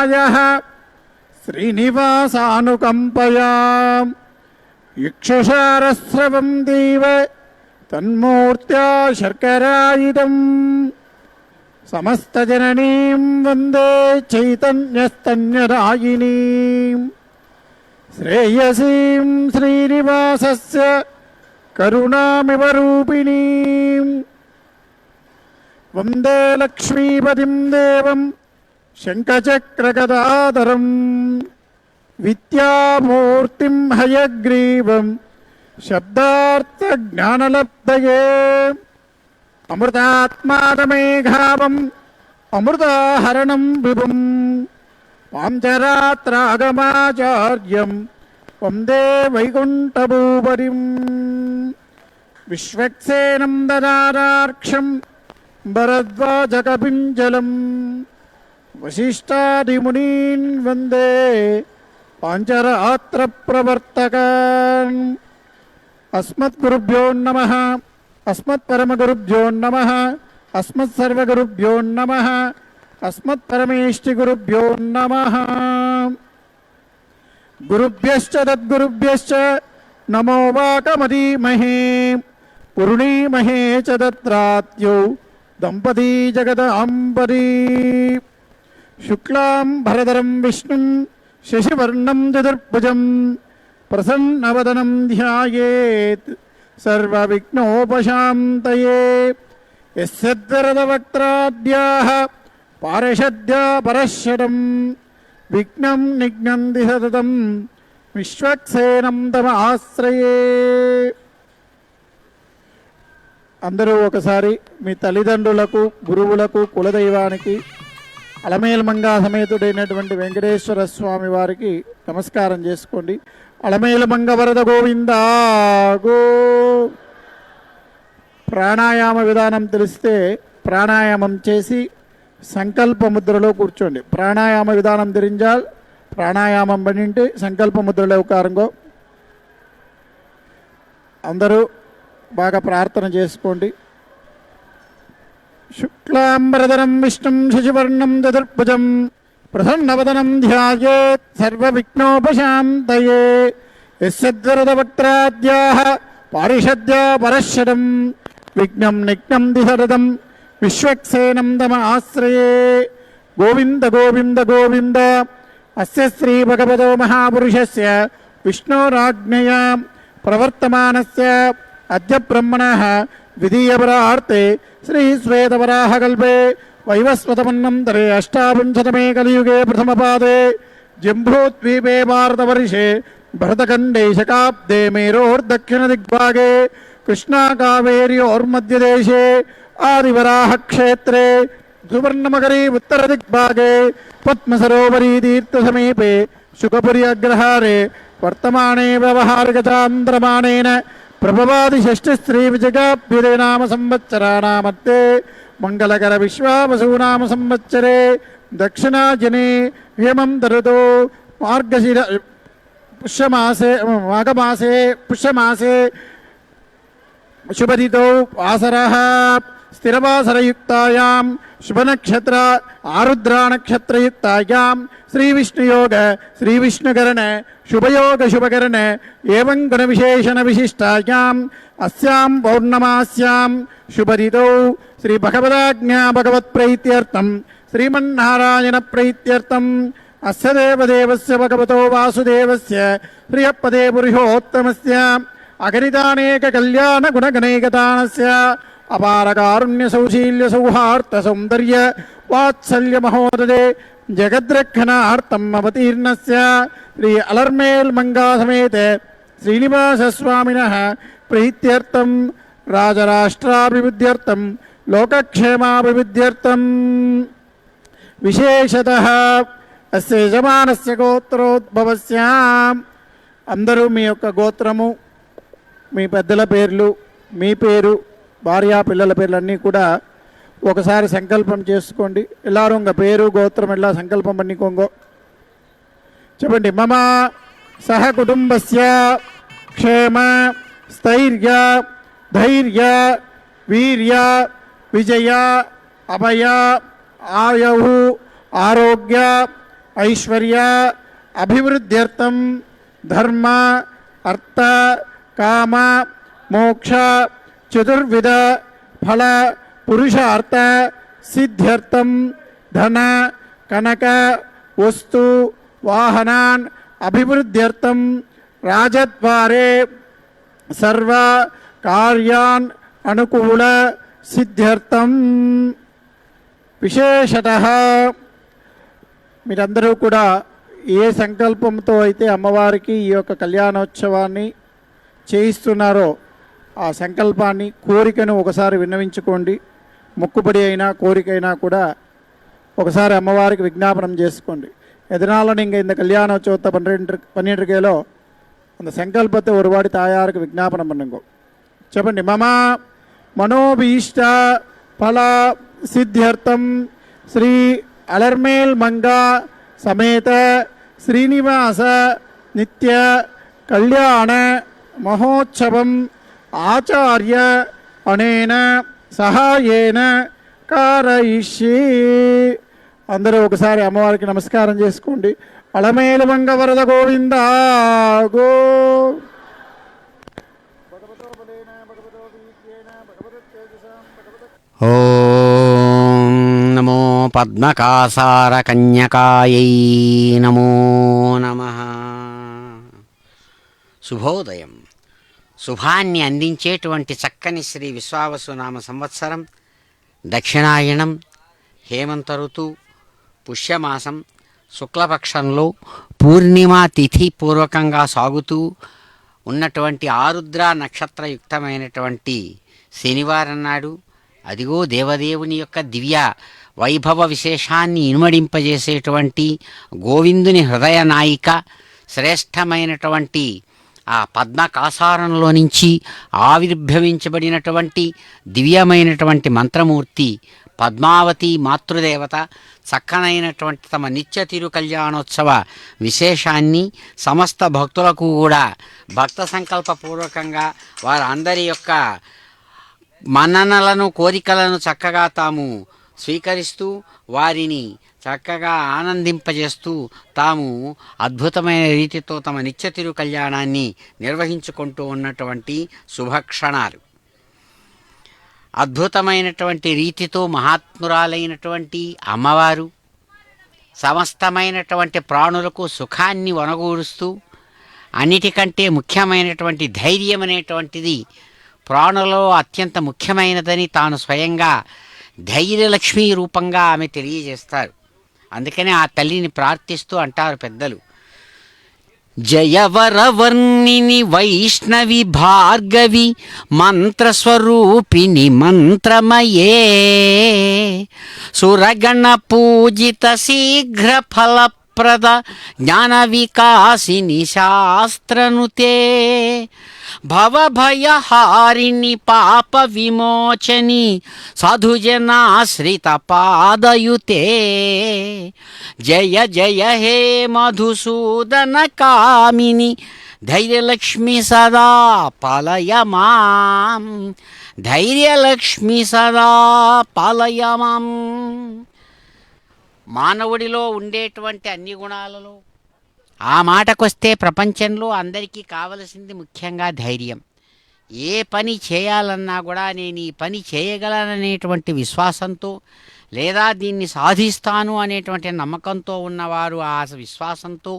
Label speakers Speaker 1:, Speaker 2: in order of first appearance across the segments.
Speaker 1: प्राणायः श्रीनिवासानुकम्पया इक्षुषारस्रवं देव तन्मूर्त्या शर्करायुधम् समस्तजननीं वन्दे चैतन्यस्तन्यदायिनीम् श्रेयसीं श्रीनिवासस्य करुणामिव रूपिणीम् वन्दे लक्ष्मीपतिं देवं शङ्खचक्रगदाधरम् विद्यामूर्तिं हयग्रीवं शब्दार्थज्ञानलब्धये अमृतात्मानमेघावम् अमृताहरणं विभुम् पाञ्चरात्रागमाचार्यं वन्दे वैकुण्ठभूपतिम् विश्वक्सेनं ददारार्क्षं भरद्वाजकपिञ्जलम् वसिष्ठादिमुनीन् वन्दे पाञ्चरात्रप्रवर्तकान् अस्मद्गुरुभ्यो नमः अस्मत्परमगुरुभ्यो नमः अस्मत्सर्वगुरुभ्यो नमः अस्मत्परमेष्टिगुरुभ्यो नमः गुरुभ्यश्च तद्गुरुभ्यश्च नमो वाकमदीमहे पुरुणीमहे च तत्रात्यो दंपती जगदाम्बरी शुक्लां भरधरं विष्णुं शशिवर्णं चतुर्भुजं प्रसन्नवदनं ध्यायेत् सर्वविघ्नोपशान्तये यस्यद्वरदवक्त्राद्याः पारिषद्या परश्शतं विघ्नं निघ्नन्ति सततं विश्वक्सेनं तमाश्रये అందరూ ఒకసారి మీ తల్లిదండ్రులకు గురువులకు కులదైవానికి అలమేలుమంగా సమేతుడైనటువంటి వెంకటేశ్వర స్వామి వారికి నమస్కారం చేసుకోండి. అలమేలుమంగ వరద గోవిందా గో. ప్రాణాయామ విధానం తెలిస్తే ప్రాణాయామం చేసి సంకల్ప ముద్రలో కూర్చోండి. ప్రాణాయామ విధానం தெரிஞ்சால் ప్రాణాయామం பண்ணிட்டு సంకల్ప ముద్రలో ఉకారంగో. అందరూ బాగా ప్రార్థన చేసుకోండి. శుక్లాంబరధరం విష్ణుం శశివర్ణం చతుర్భుజం ప్రసన్నవదనం ధ్యాయేత్ సర్వవిఘ్నోపశాంతయే యస్యద్వరదవక్త్రాద్యాః పారిషద్యా పరశ్శతం విఘ్నం నిఘ్నంతి సతతం విశ్వక్సేనం తమాశ్రయే. గోవింద గోవింద గోవింద. అస్య శ్రీ భగవతో మహాపురుషస్య విష్ణోరాజ్ఞయా ప్రవర్తమానస్య अद्य ब्रह्मणः विधीयपरार्थे श्री श्वेतवराहकल्पे वैवस्वतमन्वन्तरे अष्टाविंशतमे कलियुगे प्रथमपादे जम्बूद्वीपे भारतवर्षे भरतखण्डे शकाब्दे मेरोर्दक्षिणदिग्भागे कृष्णाकावेर्योर्मध्यदेशे आदिवराहक्षेत्रे सुवर्णमकरी उत्तरदिग्भागे पद्मसरोवरी तीर्थसमीपे शुकपुरी अग्रहारे वर्तमाने व्यवहारिकचान्द्रमाणेन प्रभवादि षष्ठी श्री विजयाभ्युदय नाम संवत्सराणामध्ये मंगलकर विश्वावसुनाम संवत्सरे दक्षिणाजने हेमंत ऋतौ मार्गशीर पुष्यमासे माघमासे पुष्यमासे शुभतिथौ वासरः स्थिरवासरयुक्तायां शुभनक्षत्र आरुद्रा नक्षत्रयुक्तायां श्रीविष्णुयोग श्रीविष्णुकरण शुभयोग शुभकरण एवं गुणविशेषण विशिष्टायां अस्यां पौर्णमास्यां शुभतिथौ श्री भगवदाज्ञा भगवत्प्रीत्यर्थं श्रीमन्नारायण प्रीत्यर्थं अस्य देवदेवस्य भगवतो वासुदेवस्य प्रियपदे पुरुषोत्तमस्य अगणितानेक कल्याण गुणगणैकदानस्य अपार कारुण्य सौशील्य सौहार्द सौंदर्य वात्सल्य महोदये जगद्रक्षणार्थम् अवतीर्णस्य श्री अलर्मेल्मंगा समेत श्रीनिवास स्वामिनः प्रीत्यर्थं राजराष्ट्राभिवृद्ध्यर्थं लोकक्षेमाभिवृद्ध्यर्थं विशेषतः अस्य यजमानस्य गोत्रोद्भवस्य अंदरू మీ యొక్క గోత్రము మీ పెద్దల పేర్లు మీ పేరు భార్య పిల్లల పేర్లన్నీ కూడా ఒకసారి సంకల్పం చేసుకోండి. எல்லாரும் உங்க పేరు గోత్రం எல்லாம் సంకల్పం பண்ணிக்கோங்க. చెప్పండి. మమ సహ కుటుంబస్య క్షేమ స్థైర్య ధైర్య వీర్య విజయ అభయ ఆయు ఆరోగ్య ఐశ్వర్య అభివృద్ధ్యర్థం ధర్మ అర్థ కామ మోక్ష చతుర్విధ ఫల పురుషార్థ సిద్ధ్యర్థం ధన కనక వస్తు వాహనాన్ అభివృద్ధ్యర్థం రాజద్వారే సర్వ కార్యాన్ అనుకూల సిద్ధ్యర్థం. విశేషతః మీరందరూ కూడా ఏ సంకల్పంతో అయితే అమ్మవారికి ఈ యొక్క కళ్యాణోత్సవాన్ని చేయిస్తున్నారో ఆ సంకల్పాన్ని, కోరికను ఒకసారి విన్నవించుకోండి. మొక్కుబడి అయినా కోరికైనా కూడా ఒకసారి అమ్మవారికి విజ్ఞాపనం చేసుకోండి. எதனால நீங்கள் இந்த கல்யாணோற்சவத்தை பண்ணிட்டுருக்கீங்களோ அந்த சங்கல்பத்தை ஒரு வாடி தாயாருக்கு விஜாபனம் பண்ணுங்க. చెప్పండి. మమ మనోభీష్ట ఫల సిద్ధ్యర్థం శ్రీ అలర్మేల్ మంగా సమేత శ్రీనివాస నిత్య కళ్యాణ మహోత్సవం ఆచార్య అనేన సహాయేన కారయిష్యే. అందరూ ఒకసారి అమ్మవారికి నమస్కారం చేసుకోండి. అలమేలు మంగ వరద గోవింద గో.
Speaker 2: ఓం నమో పద్మకాసార కన్యకాయై నమో నమః. శుభోదయం. శుభాన్ని అందించేటువంటి చక్కని శ్రీ విశ్వావసునామ సంవత్సరం, దక్షిణాయనం, హేమంత ఋతు, పుష్యమాసం, శుక్లపక్షంలో పూర్ణిమ తిథి పూర్వకంగా సాగుతూ ఉన్నటువంటి ఆరుద్ర నక్షత్రయుక్తమైనటువంటి శనివారం నాడు అదిగో దేవదేవుని యొక్క దివ్య వైభవ విశేషాన్ని ఇనుమడింపజేసేటువంటి గోవిందుని హృదయ నాయిక శ్రేష్టమైనటువంటి ఆ పద్మకాసారంలో నుంచి ఆవిర్భవించబడినటువంటి దివ్యమైనటువంటి మంత్రమూర్తి పద్మావతి మాతృదేవత చక్కనైనటువంటి తమ నిత్య తిరు కళ్యాణోత్సవ విశేషాన్ని సమస్త భక్తులకు కూడా భక్త సంకల్పపూర్వకంగా వారందరి యొక్క మన్ననలను కోరికలను చక్కగా తాము స్వీకరిస్తూ వారిని చక్కగా ఆనందింపజేస్తూ తాము అద్భుతమైన రీతితో తమ నిత్య తిరు కళ్యాణాన్ని నిర్వహించుకుంటూ ఉన్నటువంటి శుభక్షణాలు. అద్భుతమైనటువంటి రీతితో మహాత్మురాలైనటువంటి అమ్మవారు సమస్తమైనటువంటి ప్రాణులకు సుఖాన్ని వనగూరుస్తూ అన్నిటికంటే ముఖ్యమైనటువంటి ధైర్యం అనేటువంటిది ప్రాణులలో అత్యంత ముఖ్యమైనదని తాను స్వయంగా ధైర్యలక్ష్మీ రూపంగా ఆమె తెలియజేస్తారు. అందుకనే ఆ తల్లిని ప్రార్థిస్తూ అంటారు పెద్దలు, జయవరవర్ణిని వైష్ణవి భార్గవి మంత్రస్వరూపిణి మంత్రమయే సురగణ పూజిత శీఘ్ర ఫలప్రద జ్ఞాన వికాసిని శాస్త్రనుతే భవభయహారిణి పాప విమోచని సాధుజనాశ్రిత పాదయుతే జయ జయ హే మధుసూదన కామిని ధైర్యలక్ష్మి సదా పాలయ మాం ధైర్యలక్ష్మి సదా పాలయ మాం. మానవుడిలో ఉండేటువంటి అన్ని గుణాలలో ఆ మాటకొస్తే ప్రపంచంలో అందరికీ కావలసింది ముఖ్యంగా ధైర్యం. ఏ పని చేయాలన్నా కూడా నేను ఈ పని చేయగలననేటువంటి విశ్వాసంతో లేదా దీన్ని సాధిస్తాను అనేటువంటి నమ్మకంతో ఉన్నవారు ఆ విశ్వాసంతో,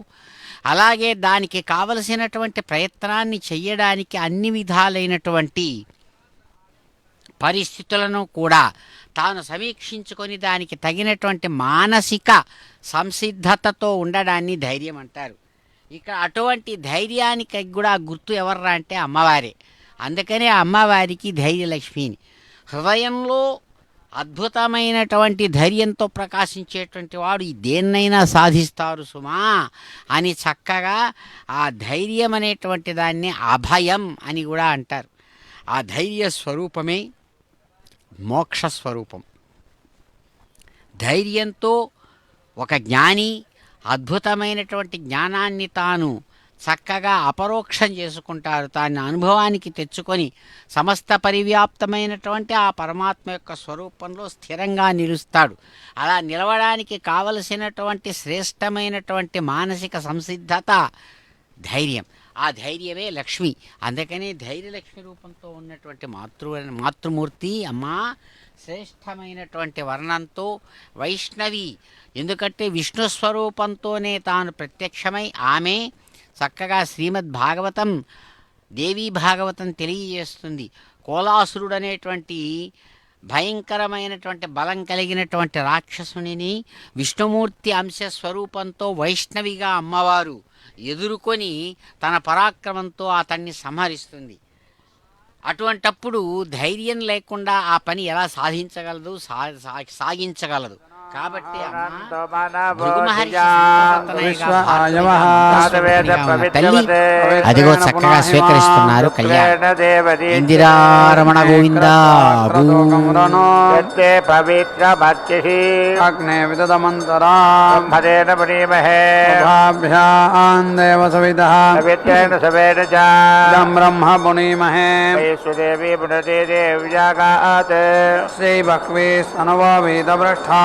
Speaker 2: అలాగే దానికి కావలసినటువంటి ప్రయత్నాన్ని చెయ్యడానికి అన్ని విధాలైనటువంటి పరిస్థితులను కూడా తాను సమీక్షించుకొని దానికి తగినటువంటి మానసిక సంసిద్ధతతో ఉండడాన్ని ధైర్యం అంటారు. ఇక అటువంటి ధైర్యానికి కూడా గుర్తు ఎవర్రా అంటే అమ్మవారే. అందుకనే అమ్మవారికి ధైర్యలక్ష్మిని. హృదయంలో అద్భుతమైనటువంటి ధైర్యంతో ప్రకాశించేటువంటి వాడు దేన్నైనా సాధిస్తారు సుమా అని చక్కగా ఆ ధైర్యం అనేటువంటి దాన్ని అభయం అని కూడా అంటారు. ఆ ధైర్య స్వరూపమే మోక్షస్వరూపం. ధైర్యంతో ఒక జ్ఞాని అద్భుతమైనటువంటి జ్ఞానాన్ని తాను చక్కగా అపరోక్షం చేసుకుంటారు. దాన్ని అనుభవానికి తెచ్చుకొని సమస్త పరివ్యాప్తమైనటువంటి ఆ పరమాత్మ యొక్క స్వరూపంలో స్థిరంగా నిలుస్తాడు. అలా నిలవడానికి కావలసినటువంటి శ్రేష్టమైనటువంటి మానసిక సంసిద్ధత ధైర్యం. ఆ ధైర్యమే లక్ష్మి. అందుకనే ధైర్యలక్ష్మి రూపంతో ఉన్నటువంటి మాతృమూర్తి అమ్మా శ్రేష్టమైనటువంటి వర్ణంతో వైష్ణవి. ఎందుకంటే విష్ణు స్వరూపంతోనే తాను ప్రత్యక్షమై ఆమె చక్కగా శ్రీమద్ భాగవతం దేవీ భాగవతం తెలియజేస్తుంది. కోలాసురుడు అనేటువంటి భయంకరమైనటువంటి బలం కలిగినటువంటి రాక్షసునిని విష్ణుమూర్తి అంశ స్వరూపంతో వైష్ణవిగా అమ్మవారు ఎదుర్కొని తన పరాక్రమంతో అతన్ని సంహరిస్తుంది. అటువంటప్పుడు ధైర్యం లేకుండా ఆ పని ఎలా సాధించగలదు, సాగించగలదు. కాబట్టి భృగు మహర్షి తల్లి అదిగో చక్కగా స్వీకరిస్తున్నారు కళ్యాణ్. ఇందిరారమణ గోవింద
Speaker 3: బ్రహ్మ పునీమహే శ్రీ భక్వే స్తనవో వేద భ్రష్టా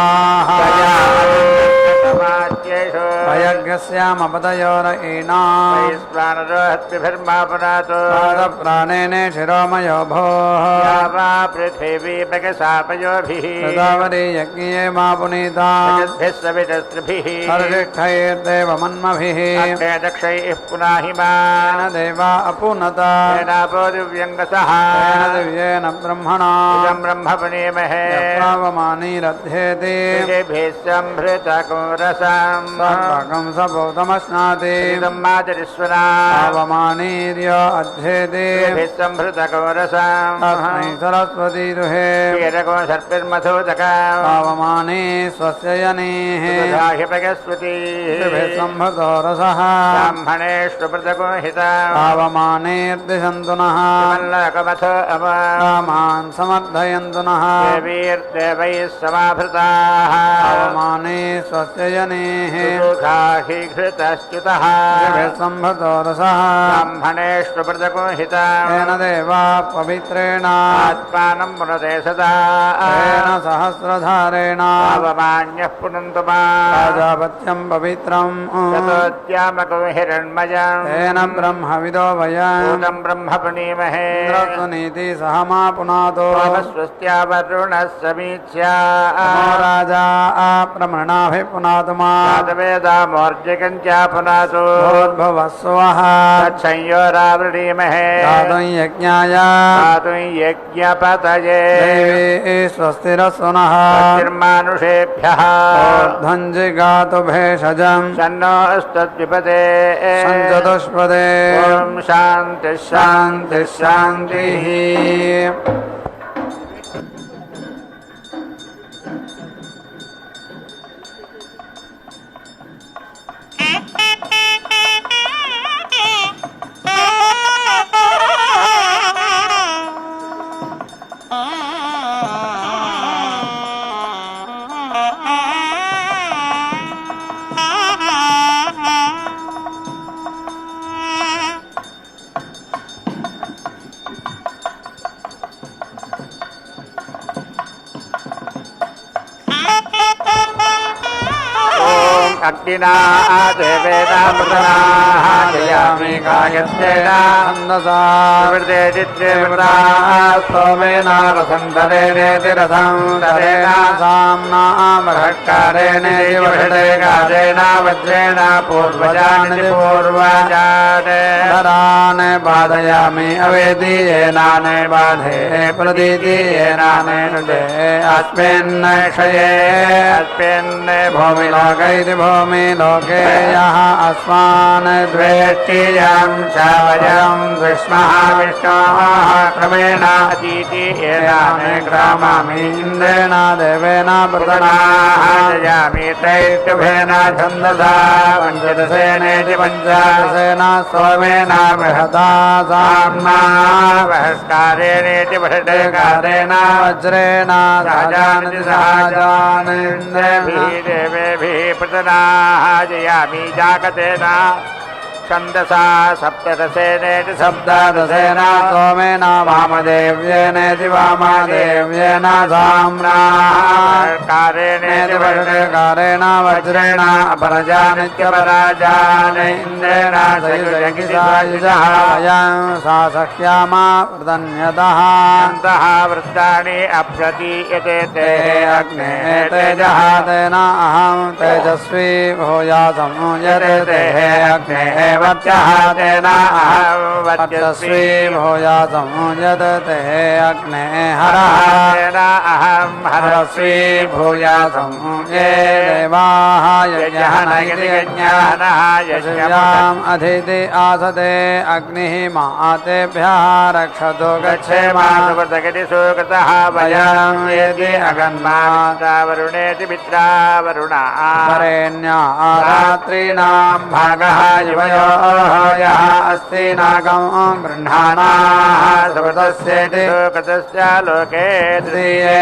Speaker 3: ప్రాణేనే శిరోమయో భో పృథివీ ప్రజావరీ యజ్ఞే మా పునీతాభిర్దేవ మన్మభిః పునాహిమాన దేవా అపునత దివ్యేన బ్రహ్మణా బ్రహ్మ పునీమహే పావమానీరధ్యేతి సంభృతకం సభూతమస్నాతి పావమానీర్య అధ్యేతి తస్మై సరస్వతీ దుహే పావమానే స్వస్య యనేః సంభృతో రసః పావమానేర్దిశन्तు నః కామాన్ సమర్థయంతు నః పావమానే స్వస్య యనేః సంభృతో రసః తేన దేవా పవిత్రేణ ఆత్మానం పునతే సదా తేన సహస్రధారేణ అవమాన్యః పునంతు ప్రజాపత్యం పవిత్రం హిరణ్మయం తేన బ్రహ్మవిదో వయం బ్రహ్మ పునీమహే ఇంద్రస్వనీతి సహ మా పునాతో స్వస్త్యావరుణః సమీచ్యా రాజా ప్రమృణాభి పునాతు మా వేదామోర్జకం చ పునాతు భూర్భువస్సువః తచ్చంయోరావృణీమహే దాతుం యజ్ఞాయ దాతుం యజ్ఞపతయే దేవీ స్వస్తిరస్సు నః స్వస్తిర్మానుషేభ్యః ఊర్ధ్వం జిగాతు భేషజం సన్నో అస్తద్విపదే సంచతుష్పదే ఓం శాంతి శాంతి శాంతిః. అగ్నినా దేవేదామృతనాః జయామి గాయత్రేణ ఛందసా వివృతే చిత్రే వృతాః సోమేన రసంతరేణేతి రసం తరేణ సామ్నా మహత్కారేణేతి వషడే గాదేన వజ్రేణ పూర్వజాని పూర్వజానే ధరాన్ బాధయామి అవేది ఏనానే బాధే ప్రదీతి ఏనానే నుడే అస్మిన్ క్షయే అస్మిన్ భూమి లోకైతి భూమి లోకే యః అస్మాన్ ద్వేష్టియం చ వయం విష్మః విష్ణోః క్రమేణ అతీతి ఏనానే గ్రామామి ఇంద్రేణ దేవేన ప్రతనాః జయామి తైష్ఠుభేన ఛందసా పంచదశేనేతి పంచదశేన సోమేన బృహతా సామ్నా బహిష్కారేణేతి బహిష్కారేణ వజ్రేణ సహజానతి సహజానేంద్రేభిः దేవేభిः ప్రతనాః జయామి జాగతేన छन्दसा सप्तदशेनेति सप्तदशेन सोमेन वामदेव्येनेति वामदेव्येन साम्राकारेणेति वज्रकारेण वज्रेण अपरजानित्यपराजान इन्द्रेण सयुजगिसायुजः अयं सा सख्यामा वृतन्यतः अन्तः वृत्तानि अप्रतीयते ते अग्ने तेजः तेन अहं तेजस्वी भूयासं यते ते अग्ने वत्यः तेन अहं वत्यस्वी भूयासं यते ते अग्ने हरः तेन अहं हरस्वी भूयासं ये देवाः यज्ञः नैति यज्ञानः यज्ञाम् अधिति आसते अग्निः मातेभ्यः रक्षतो गच्छेमासुकृतगिति सुकृतः वयं यदि अगन्माता वरुणेति पित्रा वरुणा वरेण्या रात्रीणां भागः युवयोः यः अस्ति नागं गृह्णानाः सुकृतस्येति सुकृतस्य लोके तृतीये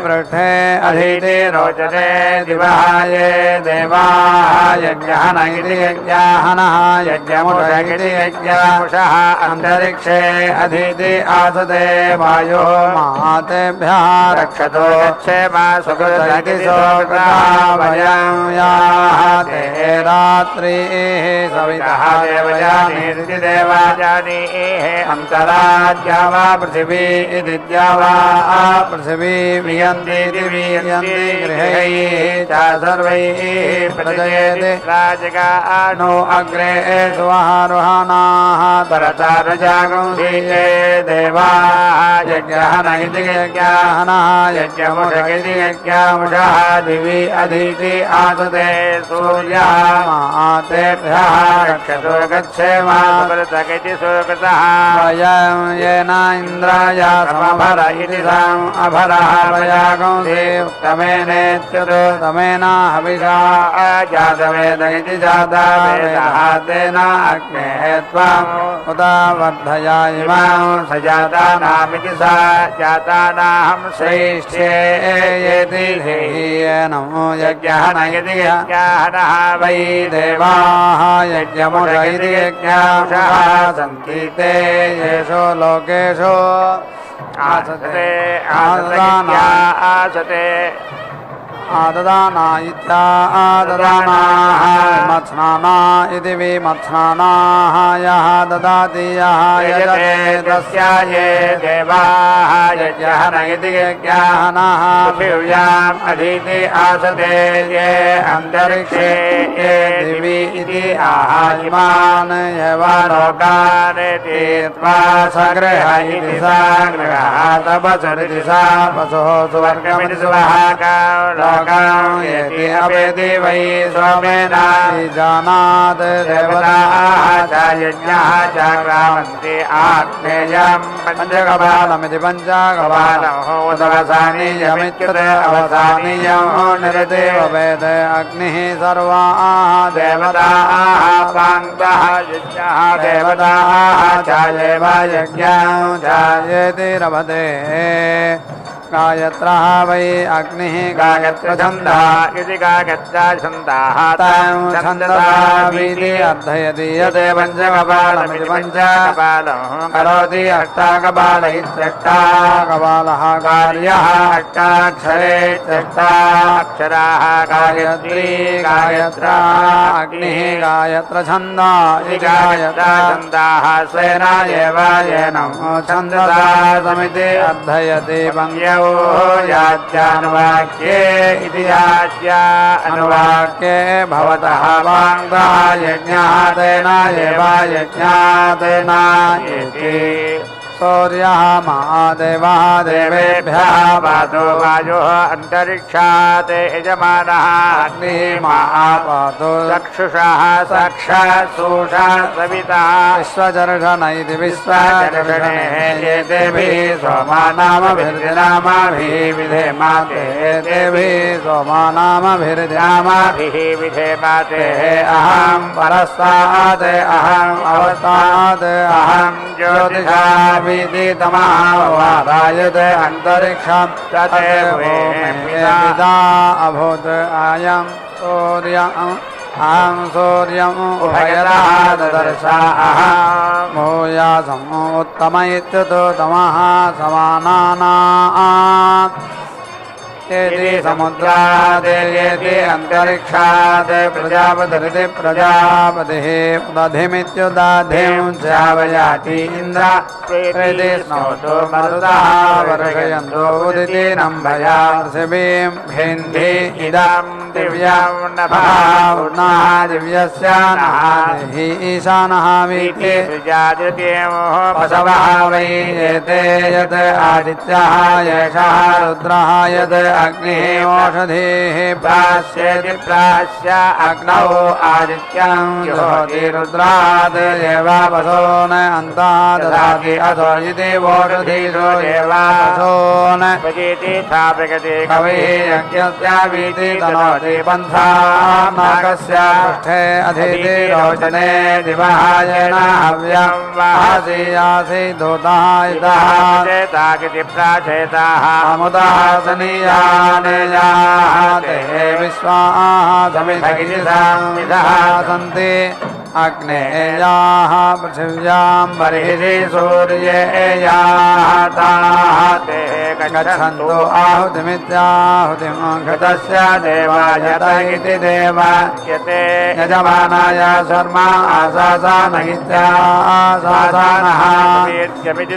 Speaker 3: वृक्षे अधीति रोचते दिवः ये देवाः यज्ञः नैति यज्ञाहनः यज्ञमुषगिति यज्ञमुषः अन्तरिक्षे अधीति आसते वायुः मातेभ्यः रक्षतो गच्छेमा सुकृतगिति सुकृता वयं याः ते रात्रिः सवितः देवयानीति देवाजानीः अन्तराद्या वा पृथिवी इति द्या वा पृथिवी वियन्तीति वियन्ति गृहैः च सर्वैः प्रजयेति राजगानो अग्रे सुवहारुहानाः तरतारजागुंसि ये देवाः यज्ञः नैति यज्ञाहनः यज्ञमुषगिति यज्ञमुषः दिवि अधीति आसते सूर्यः मातेभ्यः रक्षतो गच्छेमा सुकृतगिति सुकृतः वयं येन इन्द्राय समभर इति सम् अभरः प्रजागुंसि उत्तमेनेत्युत्तमेन हविषा जातवेद इति जातवेदः तेन अग्ने त्वम् उत वर्धया इमां स जातानामिति सा जातानाहं श्रेष्ठे येति धेयेनं यज्ञः नयति यज्ञाहनः वै देवाः यज्ञमुषैति यज्ञांशः सन्ति ते येषु लोकेषु आसते आसते आददाना इत्या आददानाः मत्स्नाना इति विमत्स्नानाः यः ददाति यः यजते तस्य ये देवाः यज्ञः नयति यज्ञाहनः पृथिव्याम् अधीति आसते ये अन्तरिक्षे ये दिवि इति आहायिमान् यवालोकानिति त्वा सगृह इति सा गृहः तपसरिति सा पशुः सुवर्गमिति सुवहाका येति अवेति वै सोमेन जानात् देवताः च यज्ञः च क्रामन्ति आग्नेयं पञ्चकपालमिति पञ्चकपालमवसानीयमित्युत अवसानीयं निरतेव वेद अग्निः सर्वाः देवताः पान्तः यज्ञः देवताः च एव यज्ञं जायेति रभते गायत्रः वै अग्निः गायत्रछन्दः इति गायत्रछन्दाः तं छन्दसामीति अर्थयति यते पञ्चकपालमिति पञ्चकपालं करोति अष्टाकपाल इत्यष्टाकपालः कार्यः अष्टाक्षरे इत्यष्टाक्षराः गायत्री गायत्रा अग्निः गायत्रछन्दा इति गायत्रछन्दाः स्वेन एव येनं छन्दसा समिति अर्थयति पङ्क्त्यौ याज्यानुवाक्ये इति याज्या अनुवाक्ये भवतः वाङ्गः यज्ञः तेन एव यज्ञातेन इति सूर्यः महादेवः देवेभ्यः पातु वायुः अन्तरिक्षात् यजमानः अग्निः महापातु चक्षुषः साक्षात्सूषा सविता विश्वचर्षण इति विश्वचर्षणे एतेभिः सोमानामभिर्नामाभिः विधेमाते एतेभिः सोमानामभिर्नामाभिः विधेमाते अहं परस्तात् अहम् अवस्तात् अहं ज्योतिषा तमावारायते अंतरिक्षं तदेव पिता अभूत् अयं सूर्य अहं सूर्यम् उभयतः ददर्श अहं भूयासम् उत्तम इत्युतो तमः समानानात् येति समुद्रात् येति अन्तरिक्षात् प्रजापतिरिति प्रजापतिः दधिमित्युदधिं श्रावयाति इन्द्र प्रेति स्नोतो मरुतः वर्षयन्तो उदिति नम्भया पृथिवीं भिन्धि इदं दिव्यं नभः पूर्णः दिव्यस्य नः देहि ईशानः वीति पशवः वै एते यत् आदित्यः एषः रुद्रः यत् अग्निः ओषधीः प्रास्येति प्रास्य अग्नौ आदित्यं जुहोति रुद्रात् एव वसो न अन्तः ददाति अथो इति ओषधीषु एव वसो न कविः यज्ञस्य वीति तनोति पन्था नागस्य पृष्ठे अधिति रोचने दिवहायेन हव्यं वासि यासि दूतः इतः अमुदः सनीयानेयाः ते विश्वाः समिधगिरि संविदः सन्ति अग्नेयाः पृथिव्यां बर्हिषि सूर्येयाः ताः ते गच्छन्तु आहुतिमित्याहुतिं घृतस्य देवायत इति देवायते यजमानाय शर्मा आशासन इत्याशासनः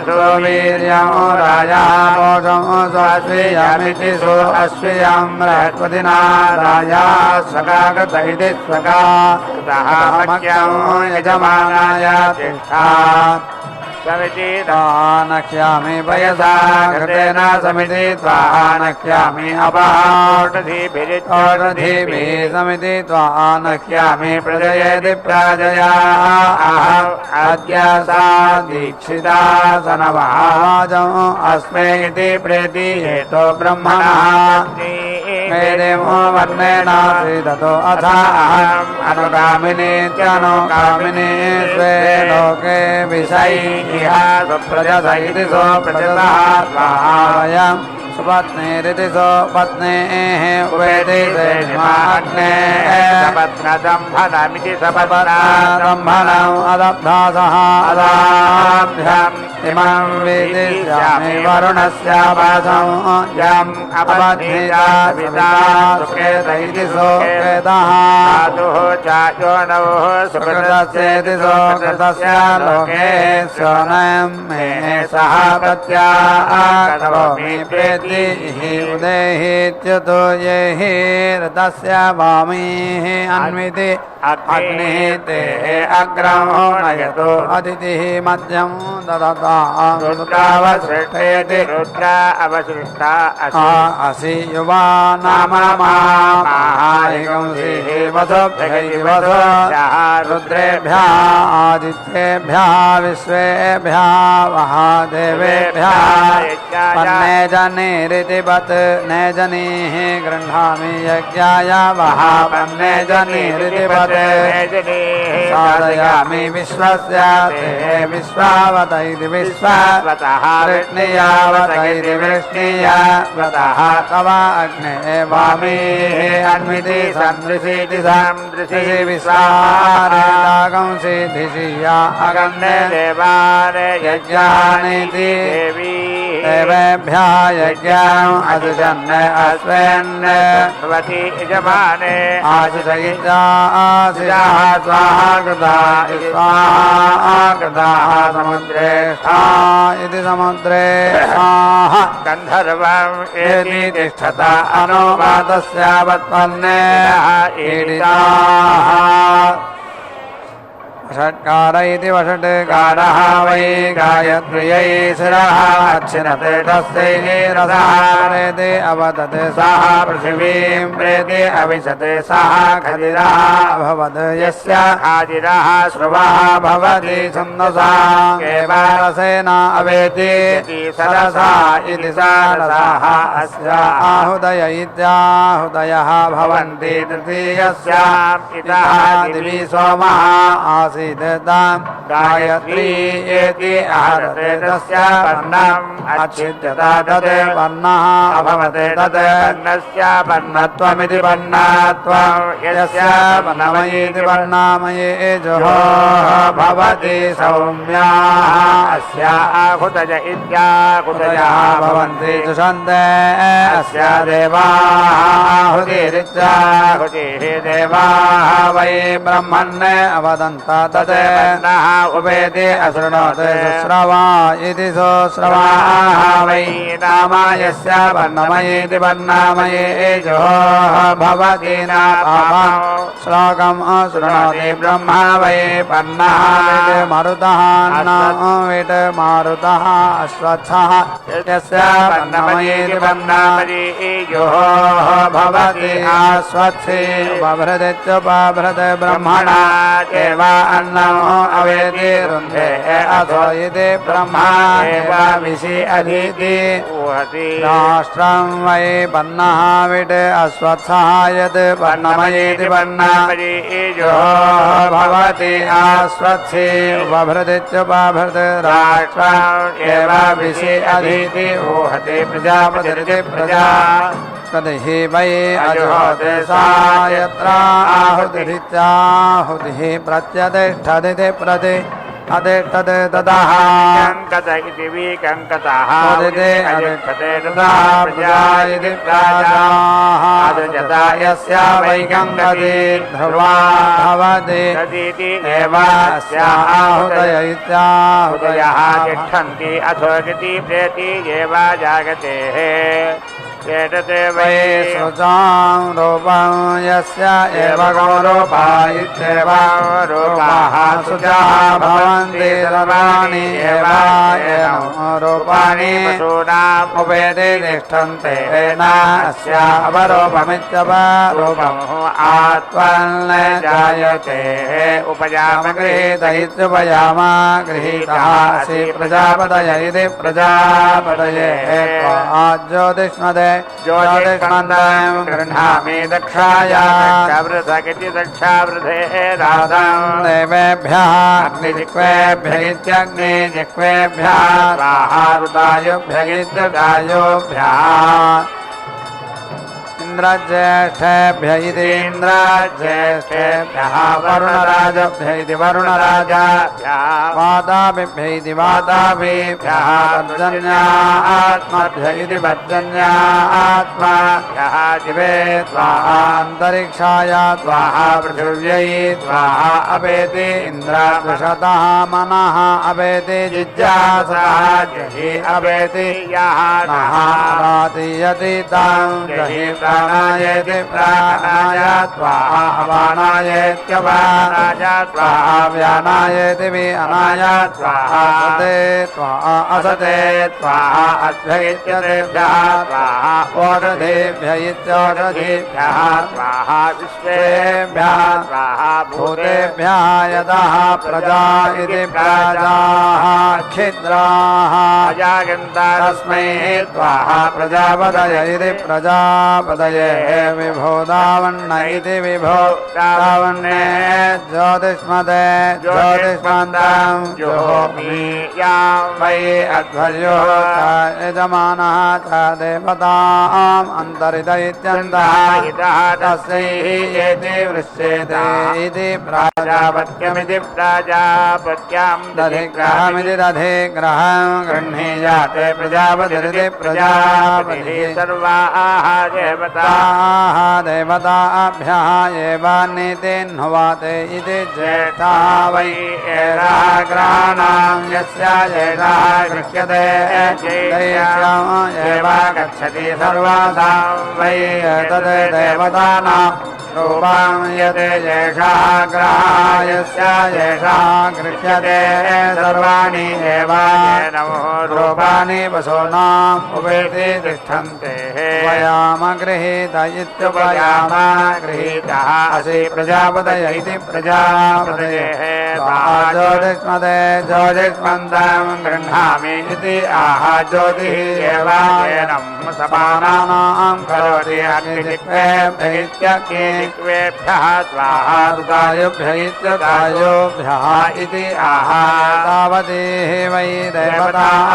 Speaker 3: सोवीर्यं राजः मोषं स्वाश्रियमिति सो अश्रियं बृहस्पतिना राजा स्वकागत इति स्वका यजमानाय तिष्ठात् समिति नक्ष्यामि पयसा घृतेन समिति नक्ष्यामि अपहाषधीभिः समिति नक्ष्यामि प्रजयति प्राजया अहम् अद्य सा दीक्षिता सनवाजम् अस्मै इति प्रेति हेतो ब्रह्मणः मेदेमो वर्णेनासीदतो अथ अहम् अनुगामिनीत्यनुगामिनी स्वे लोके विषयी इह सुप्रजत इति सो प्रजतः स्वाहायम् सुपत्नीरिति सो पत्नेः उवेति सेनिमाग्ने सपत्नदम्भनमिति सपत्नदम्भनम् अदब्धासः अदाभ्यम् इमं वेदिष्यामि वरुणस्य वासं यम् अपध्निता विदा सुकेत इति सोकेतः धातुः चायोनौ सुकृतस्येति सोकृतस्य लोके सोनं मे सह प्रत्याकरोमि प्रेति उदेहीत्युतो येहि ऋतस्य वामीः अन्विति अग्निः ते अग्रमो नयतो अदितिः मध्यं ददता रुद्रावसृष्टेति रुद्रा अवसृष्टा असि युवा नाम माहारिगंसिः वसुभ्यैवसो रुद्रेभ्यः आदित्येभ्यः विश्वेभ्यः महादेवेभ्यः पन्ने जनिरिति वत् नेजनीः गृह्णामि यज्ञाय वः पन्ने जनिरिति वत् साधयामि विश्वस्य ते विश्वावत इति विश्वावतः वृष्णीयावत इति वृष्णीयावतः तव अग्ने वामीः अन्विति सन्दृशीति सन्दृशि विश्वारेतागंसि धिषिया अगन्धे देवाने यज्ञानीति देवेभ्यः यज्ञम् असुषन् अश्वन् भवति यजमाने आशिषयिता आशिषः स्वाहा कृता स्वाहा कृताः समुद्रे इति समुद्रे गन्धर्वम् एति तिष्ठत अनुवादस्य वत्पन्ने ईडिताः षट्कार इति वषट्कारः वै गायत्र्यै शिरः अच्छिनते तस्यै रसः प्रेते अवदते सः पृथिवीं प्रेते अविशते सः खदिरः अभवत् यस्य खादिरः श्रुवः भवति छन्दसा केवलसेन अवेति सरसा इति सरसाः अस्य आहुदय इत्याहुदयः भवन्ति तृतीयस्याम् इतः दिवि सोमः आसीत् विदतां गायत्री येति आहरते तस्य वर्णम् अच्छिद्यता तत् वर्णः अभवते तत् वर्णस्य वर्णत्वमिति वर्णात्वं यस्य वर्णमयीति वर्णामये जोः भवति सौम्याः अस्याहुतज इत्याहुतयः भवन्ति जुषन्ते अस्य देवाहुतिरित्याहुतिः देवाः वै ब्रह्मन् अवदन्त तत् वर्णः उपेति अशृणोति शुश्रवा इति सुश्रवाः वै नाम यस्य वर्णमयेति वर्णामये जोः भवति न पापम् श्लोकम् अशृणोति ब्रह्मा वै वर्णः मरुतः न विट् मारुतः अश्वत्थः यस्य वर्णमयेति वर्णामये जोः भवति अश्वत्थे उपभृदित्युपभृत् ब्रह्मणा एव अन्नम् अवेति रुन्धे अथो इति ब्रह्मा एव विषि अधीति राष्ट्रं वै वर्णः विट् अश्वत्थः यत् वर्णमयेति वर्णामये जोः भवति अश्वत्थे उपभृदित्युपभृत् राष्ट्रम् एव विषि अधीति ऊहति प्रजापतिरिति प्रजा तदिहि वै अजुहोति सा यत्र आहुतिरित्याहुतिः प्रत्यतिष्ठदिति प्रति अतिष्ठते ततः कङ्कत इति विकङ्कतः उदिते अतिष्ठते ततः प्रजा इति प्रजाः अदृजता यस्य वै कङ्कति ध्रुवा भवति तदिति एव अस्याः आहुतय इत्याहुतयः तिष्ठन्ति अथो गति प्रेति एव जागतेः एतते वै शुचां रूपं यस्य एव गौरूपा इत्येव रूपाः शुचाः भवन्ति सर्वाणि एव रूपाणि पशूनाम् उपेति तिष्ठन्ते न अस्य अवरूपमित्यवरूपम् आत्मन् जायते उपयाम गृहीत इत्युपयाम गृहीतः असि प्रजापतय इति प्रजापतये ज्योतिष्मदे ज्योतिष्मन्दं गृह्णामि दक्षाया दक्षावृथगिति दक्षावृधे राधं देवेभ्यः अग्निजिह्वेभ्य इत्यग्निजिह्वेभ्यः स्वाहा ऋतायुभ्य इत्युतायुभ्यः इन्द्रज्येष्ठेभ्य इति इन्द्रज्येष्ठेभ्यः वरुणराजभ्य इति वरुणराजाभ्यः वाताभिभ्य इति वाताभिभ्यः पर्जन्यात्मभ्य इति पर्जन्यात्मभ्यः दिवे स्वाहा अन्तरिक्षाय स्वाहा पृथिव्यै स्वाहा अपेति इन्द्रादृशतः मनः अपेति जिज्ञासः जहि अपेति यः नः रातीयति तं जहि प्राणायेति प्राणाय स्वाहा अपानायेत्यपानाय स्वाहा व्यानायेति व्यानाय स्वाहा असते स्वाहा असते स्वाहा अध्वैत्यतेभ्यः स्वाहा ओषधेभ्य इत्योषधेभ्यः स्वाहा विश्वेभ्यः स्वाहा भूतेभ्यः यतः प्रजा इति प्रजाः छिद्राः अजागन्ता तस्मै स्वाहा प्रजापतय इति प्रजापतये विभो दावण्ण इति विभो दावण्णे ज्योतिष्मदे ज्योतिष्मन्दं जुहोमि यां वै अध्वर्यो यजमानः च देवताम् अन्तरित इत्यन्तः इतः तस्यै येति वृश्येते इति प्राजापत्यमिति प्राजापत्यां दधिग्रहमिति दधिग्रहं गृह्णीयाते प्रजापतिरिति प्रजापतिः सर्वाः देवताः देवताभ्यः एव नीतिन्हुवाते इति ज्येष्ठः वै एषः ग्रहाणां यस्य एषः गृह्यते दैश्यम् एव गच्छति सर्वासां वै एतद् देवतानां रूपं यत् एषः ग्रहः यस्य एषः गृह्यते सर्वाणि एव रूपाणि पशूनाम् उपेति तिष्ठन्ते वयाम गृहीत इत्युपयाम गृहीतः असि प्रजापतय इति प्रजापतयः ज्योतिष्मदे ज्योतिष्मन्दं गृह्णामि इति आह ज्योतिः एव येनं सपानानां करोति अग्निजिह्वेभ्य इत्यग्निजिह्वेभ्यः स्वाहा ऋतायुभ्य तायोभ्यः इति आह तावती वै देवताः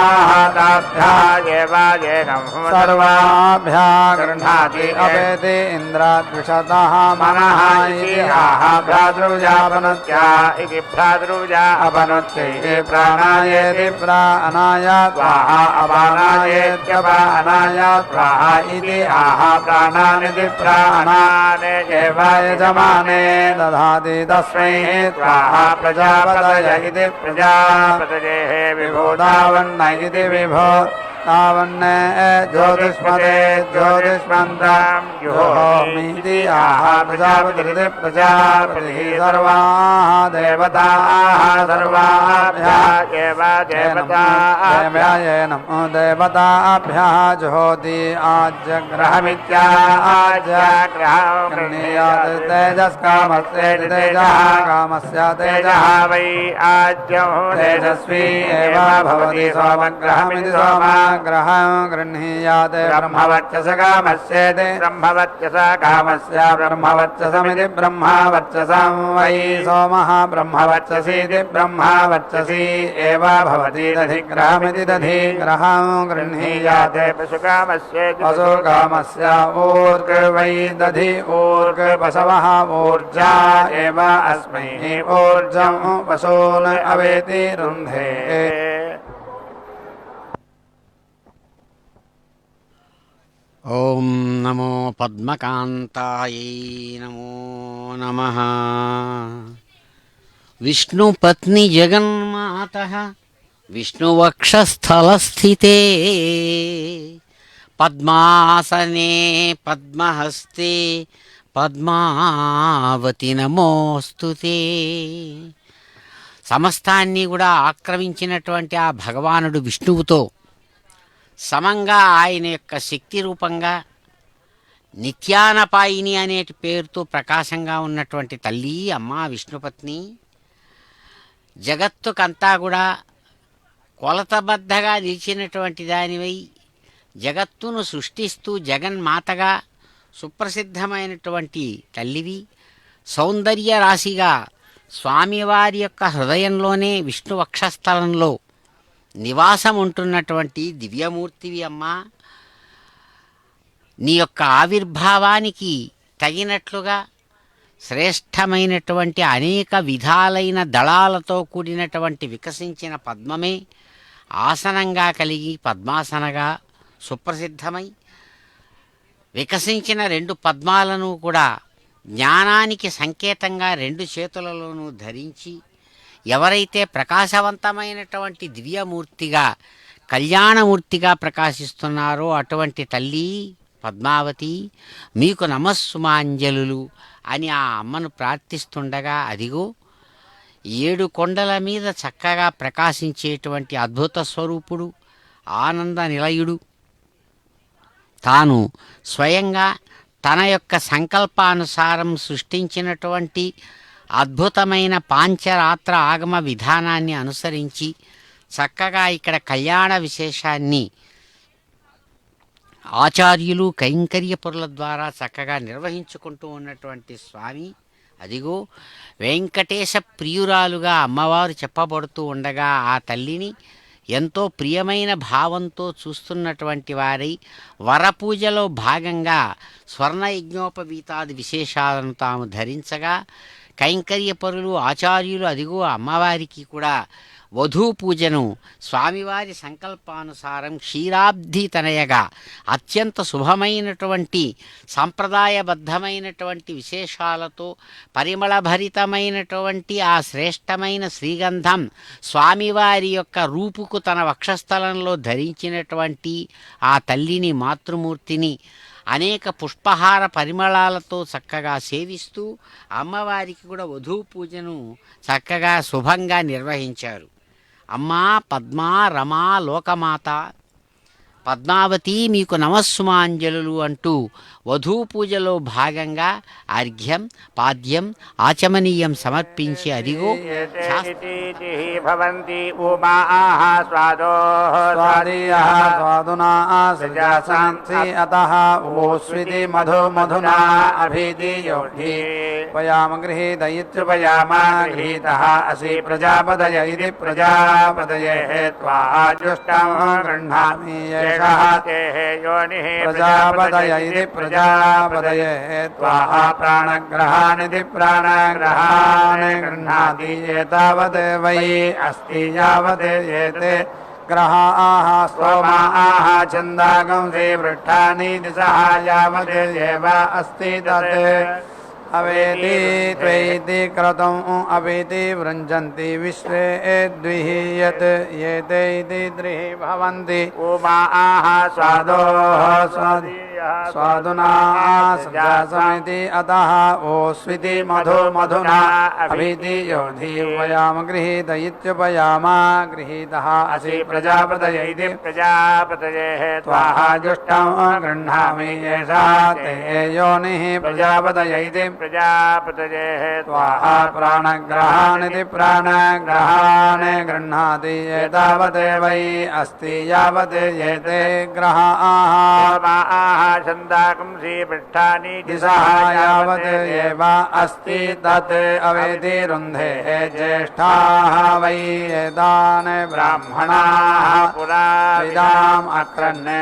Speaker 3: ताभ्यागेवागेनं सर्वाभ्यः गृह्णाति अपेति इन्द्राद्विषतः मनः इति आह भ्रातृजापनुत्या इति भ्रातृजा अपनुत्यै प्राणायेति प्राणाय स्वाहा अपानायेत्यपानाय स्वाहा इति आह प्राणानिति प्राणान् एव यजमाने दधाति तस्मै स्वाहा प्रजापतय इति प्रजापतयेः विभो तावन्न इति विभो तावन्न ज्योतिष्मते ज्योतिष्मन्तं जुहोमीति आह प्रजापतिरिति प्रजापतिः सर्वाः देवताः सर्वाभ्यः एव देवताभ्यः देवताभ्यः जुहोति आज्यग्रहमित्याज्यग्रहं तेजस्कामस्य तेजः कामस्य तेजः वै आज्यं तेजस्वी एव भवति सोमग्रहमिति सोमग्रहं गृह्णीयाते ब्रह्मवर्चसकामस्येति ब्रह्मवर्चसकामस्य ब्रह्मवर्चसमिति ब्रह्मवर्चसं वै सोमः ब्रह्मवर्चसीति ब्रह्मवर्चसी एव भवति दधिग्रहमिति दधिग्रहं गृह्णीयाते पशुकामस्येति पशुकामस्य ऊर्ग वै दधि ऊर्ग पशवः ऊर्जा एव अस्मै ऊर्जं पशून् अवेति रुन्धे
Speaker 2: ఓం నమో పద్మకాంతాయై నమో నమః. విష్ణుపత్ని జగన్మాతః విష్ణువక్షస్థలస్థితే పద్మాసనే పద్మహస్తే పద్మావతి నమోస్తుతే. సమస్తాన్ని కూడా ఆక్రమించినటువంటి ఆ భగవానుడు విష్ణువుతో సమంగా ఆయన యొక్క శక్తి రూపంగా నిత్యానపాయిని అనేటి పేరుతో ప్రకాశంగా ఉన్నటువంటి తల్లి అమ్మ విష్ణుపత్ని జగత్తుకంతా కూడా కొలతబద్ధగా నిలిచినటువంటి దానివై జగత్తును సృష్టిస్తూ జగన్మాతగా సుప్రసిద్ధమైనటువంటి తల్లివి. సౌందర్య రాశిగా స్వామివారి యొక్క హృదయంలోనే విష్ణు వక్షస్థలంలో నివాసం ఉంటున్నటువంటి దివ్యమూర్తివి అమ్మా. నీ యొక్క ఆవిర్భావానికి తగినట్లుగా శ్రేష్టమైనటువంటి అనేక విధాలైన దళాలతో కూడినటువంటి వికసించిన పద్మమే ఆసనంగా కలిగి పద్మాసనగా సుప్రసిద్ధమై వికసించిన రెండు పద్మాలను కూడా జ్ఞానానికి సంకేతంగా రెండు చేతులలోనూ ధరించి ఎవరైతే ప్రకాశవంతమైనటువంటి దివ్యమూర్తిగా కళ్యాణమూర్తిగా ప్రకాశిస్తున్నారో అటువంటి తల్లి పద్మావతి మీకు నమస్సుమాంజలులు అని ఆ అమ్మను ప్రార్థిస్తుండగా అదిగో 7 కొండల మీద చక్కగా ప్రకాశించేటువంటి అద్భుత స్వరూపుడు ఆనంద నిలయుడు తాను స్వయంగా తన యొక్క సంకల్పానుసారం సృష్టించినటువంటి అద్భుతమైన పాంచరాత్ర ఆగమ విధానాన్ని అనుసరించి చక్కగా ఇక్కడ కళ్యాణ విశేషాన్ని ఆచార్యులు కైంకర్యపురుల ద్వారా చక్కగా నిర్వహించుకుంటూ ఉన్నటువంటి స్వామి అదిగో వెంకటేశ ప్రియురాలుగా అమ్మవారు చెప్పబడుతూ ఉండగా ఆ తల్లిని ఎంతో ప్రియమైన భావంతో చూస్తున్నటువంటి వారై వరపూజలో భాగంగా స్వర్ణయజ్ఞోపవీతాది విశేషాలను తాము ధరించగా కైంకర్యపరులు ఆచార్యులు అదిగో అమ్మవారికి కూడా వధూ పూజను స్వామివారి సంకల్పానుసారం క్షీరాబ్ధి తనయగా అత్యంత శుభమైనటువంటి సంప్రదాయబద్ధమైనటువంటి విశేషాలతో పరిమళభరితమైనటువంటి ఆ శ్రేష్టమైన శ్రీగంధం స్వామివారి యొక్క రూపుకు తన వక్షస్థలంలో ధరించినటువంటి ఆ తల్లిని మాతృమూర్తిని అనేక పుష్పహార పరిమళాలతో చక్కగా సేవిస్తూ అమ్మవారికి కూడా వధూ పూజను చక్కగా శుభంగా నిర్వహించారు. అమ్మా పద్మా రమా లోకమాత పద్మావతి మీకు నమస్సుమాంజలు అంటూ వధూ పూజలో భాగంగా అర్ఘ్యం పాద్యం ఆచమనీయం సమర్పించి అదిగో
Speaker 3: భవంతి ఉమాః స్వాదోః
Speaker 4: స్వాదీయః స్వాదునా సజాసాంసి అతః ఓస్వితి మధు మధునా అభిధీయోధి వయామ గృహీత ఇత్యుపయామ గృహీతః అసి ప్రజాపతయ ఇతి ప్రజాపతయే త్వా జుష్టం గృహ్ణామి ఏషః
Speaker 3: యోనిః
Speaker 4: ప్రజాపతయ ఇతి ప్రజాపతయే త్వా ప్రాణగ్రహానితి ప్రాణగ్రహాన్ గృహ్ణాతి ఏతావత్ వై అస్తి యావత్ ఏతే గ్రహాః స్తోమాః ఛందాగంసి వృష్టాని దిశః యావత్ ఏవ అస్తి తత్ అవేతి త్వైతి క్రతం అవేతి వృంజంతి విశ్వే ద్విః యత్ ఏతే ఇతి త్రిః భవంతి
Speaker 3: ఉమాః
Speaker 4: స్వాదోః స్వాదునా సజాసమితి అతః ఓస్వితి మధు మధునా అభిధీయోధి వయామ గృహీత ఇత్యుపయామ గృహీతః అసి ప్రజాపతయ ఇతి
Speaker 3: ప్రజాపతయే
Speaker 4: త్వాః జుష్టం గృహ్ణామి ఏషా తే యోనిః ప్రజాపతయ ఇతి
Speaker 3: ప్రజాపతయే
Speaker 4: త్వాః ప్రాణగ్రహానితి ప్రాణగ్రహాన్ గృహ్ణాతి ఏతావత్ వై అస్తి యావత్ ఏతే గ్రహాః
Speaker 3: ఛందాకంసి పృష్టాని
Speaker 4: దిశः యావత్ ఏవ అస్తి తత్ అవేతి రుంధే జ్యేష్ఠాः వై ఏతాన్ బ్రాహ్మణాः
Speaker 3: పురా
Speaker 4: వేదాం అక్రన్నే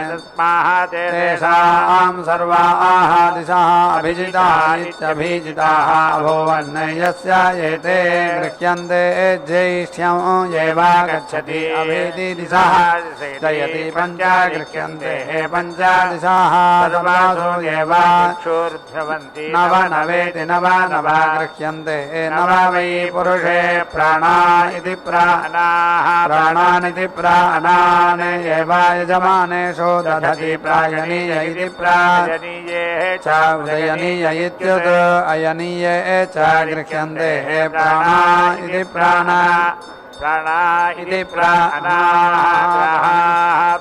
Speaker 4: తేషాం సర్వాः దిశः అభిజితాः ఇత్యభిజితాः అభూవన్ యస్య ఏతే గృహ్యంతే జ్యేష్ఠ్యం ఏవ గచ్చతి అవేతి దిశः జయతి పంచ గృహ్యంతే పంచ దిశः తదమాసో ఏవ
Speaker 3: క్షోర్భ్రవంతి
Speaker 4: నవ నవేతి నవ నవ గృహ్యంతే నవ వై పురుషే ప్రాణా ఇతి ప్రాణానితి ప్రాణాన్ ఏవ యజమానేషు దధతి ప్రాయణీయ ఇతి
Speaker 3: జనీయే
Speaker 4: ఉదయనీయ ఇత్యుత్ అయనీయే చ గృహ్యంతే ప్రాణా ఇది ప్రాణ
Speaker 3: ప్రాణా
Speaker 4: ఇది ప్రాణాః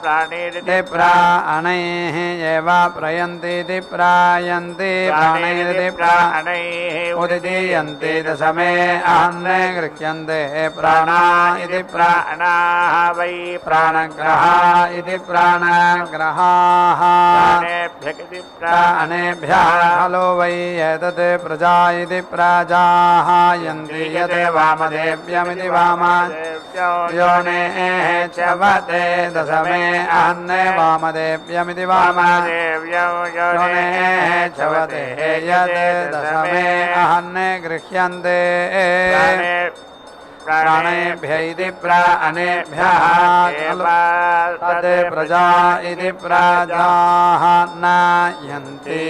Speaker 3: ప్రాణేరితి
Speaker 4: ప్రాణైః ఏవ ప్రయంతి ప్రాయంతి ప్రాణైరితి
Speaker 3: ప్రాణైః
Speaker 4: ఉదీయంతి దశమే అహన్నే గృహ్యంతే ప్రాణా ఇది
Speaker 3: ప్రాణాః వై
Speaker 4: ప్రాణగ్రహ ఇది ప్రాణగ్రహాః
Speaker 3: ప్రాణేభ్యగితి
Speaker 4: ప్రాణేభ్యः ఖలు వై ఏతత్ ప్రజా ఇది ప్రజాయంతి యత్ వామదేవ్యమితి వామ योनेः च वते दशमे अहन्ने वामदेव्यमिति वाम योनेः च वते यत् दशमे अहन्ने गृह्यन्ते प्राणेभ्य इति प्राणेभ्यः तत् प्रजा इति प्रजाः नायन्ति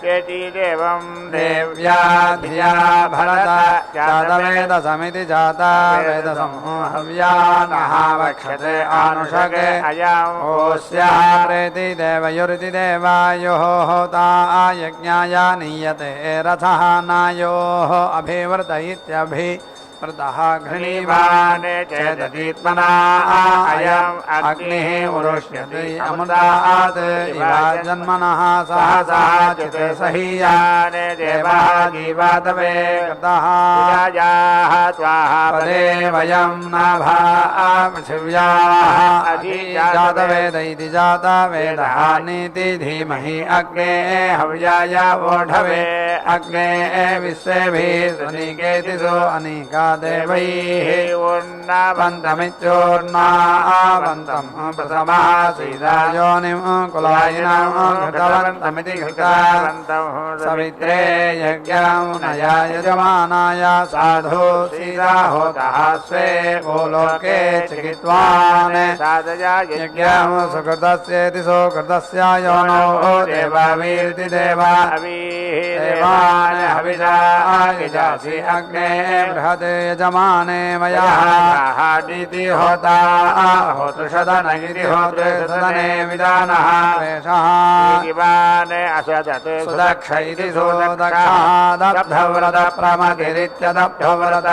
Speaker 3: देवं
Speaker 4: देव्या धिया भरत जातवेदसमिति जाता वेदसं हव्या नः वक्षते आनुषके
Speaker 3: अयम्
Speaker 4: ओस्यः प्रेति देवयुरिति देवायोः होता यज्ञाय नीयते रथः नायोः अभिवृत इत्यभिवृतः घृणीवान् चेदतीत्मना अयम् अग्निः उरुष्यति अमृतात् इव जन्मनः सहसा चित् सहीयान् देवः जीवातवे कृतः पदे वयं नाभा पृथिव्याः जातवेद इति जातवेदः नीति धीमहि अग्ने हव्याय वोढवे अग्ने विश्वेभिः सुनिकेतिषु अनीका देवैः पन्तमित्योर्नावन्तं प्रथमः सीतायोनिं कुलायिनं घृतवन्तमिति घृता सवित्रे यज्ञं नया यजमानाय साधु सीता होतः स्वे भूलोके चिकित्वान् यज्ञं सुकृतस्येति सुकृतस्य योनो देवावीरिति देवा देवान् हविषा यजासि अग्ने बृहत् यजमाने मया इति होता होतृषदन इति होतृषदने विदानः वेषः सुदक्ष इति सुदक्षः दब्धव्रत प्रमतिरित्यदब्धव्रत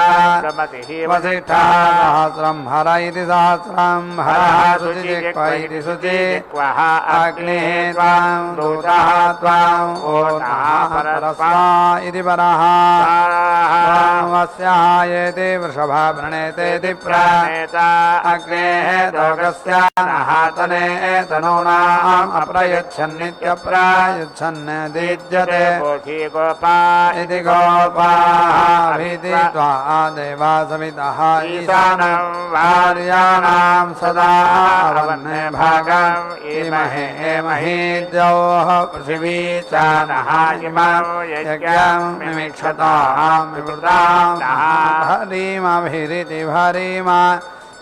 Speaker 4: वसिष्ठः सहस्रं हर इति सहस्रं हरः शुचिजिह्व इति शुचिजिह्वः अग्निः त्वां दूतः त्वां ओनः परस्वा इति परः वस्याः येति वृषभा प्रणेतेति प्रणेता अग्नेः दोगस्य नहातने तनूनाम् अप्रयच्छन्नित्यप्रयच्छन् दीज्यते गोपा इति गोपाः भीति त्वा देवा सवितः ईशानं वार्याणां सदा वन्ने भागम् इमहे महीद्योः पृथिवी च नः इमं यज्ञं मिमिक्षतां विवृतां हरीमभिरिति भरीमा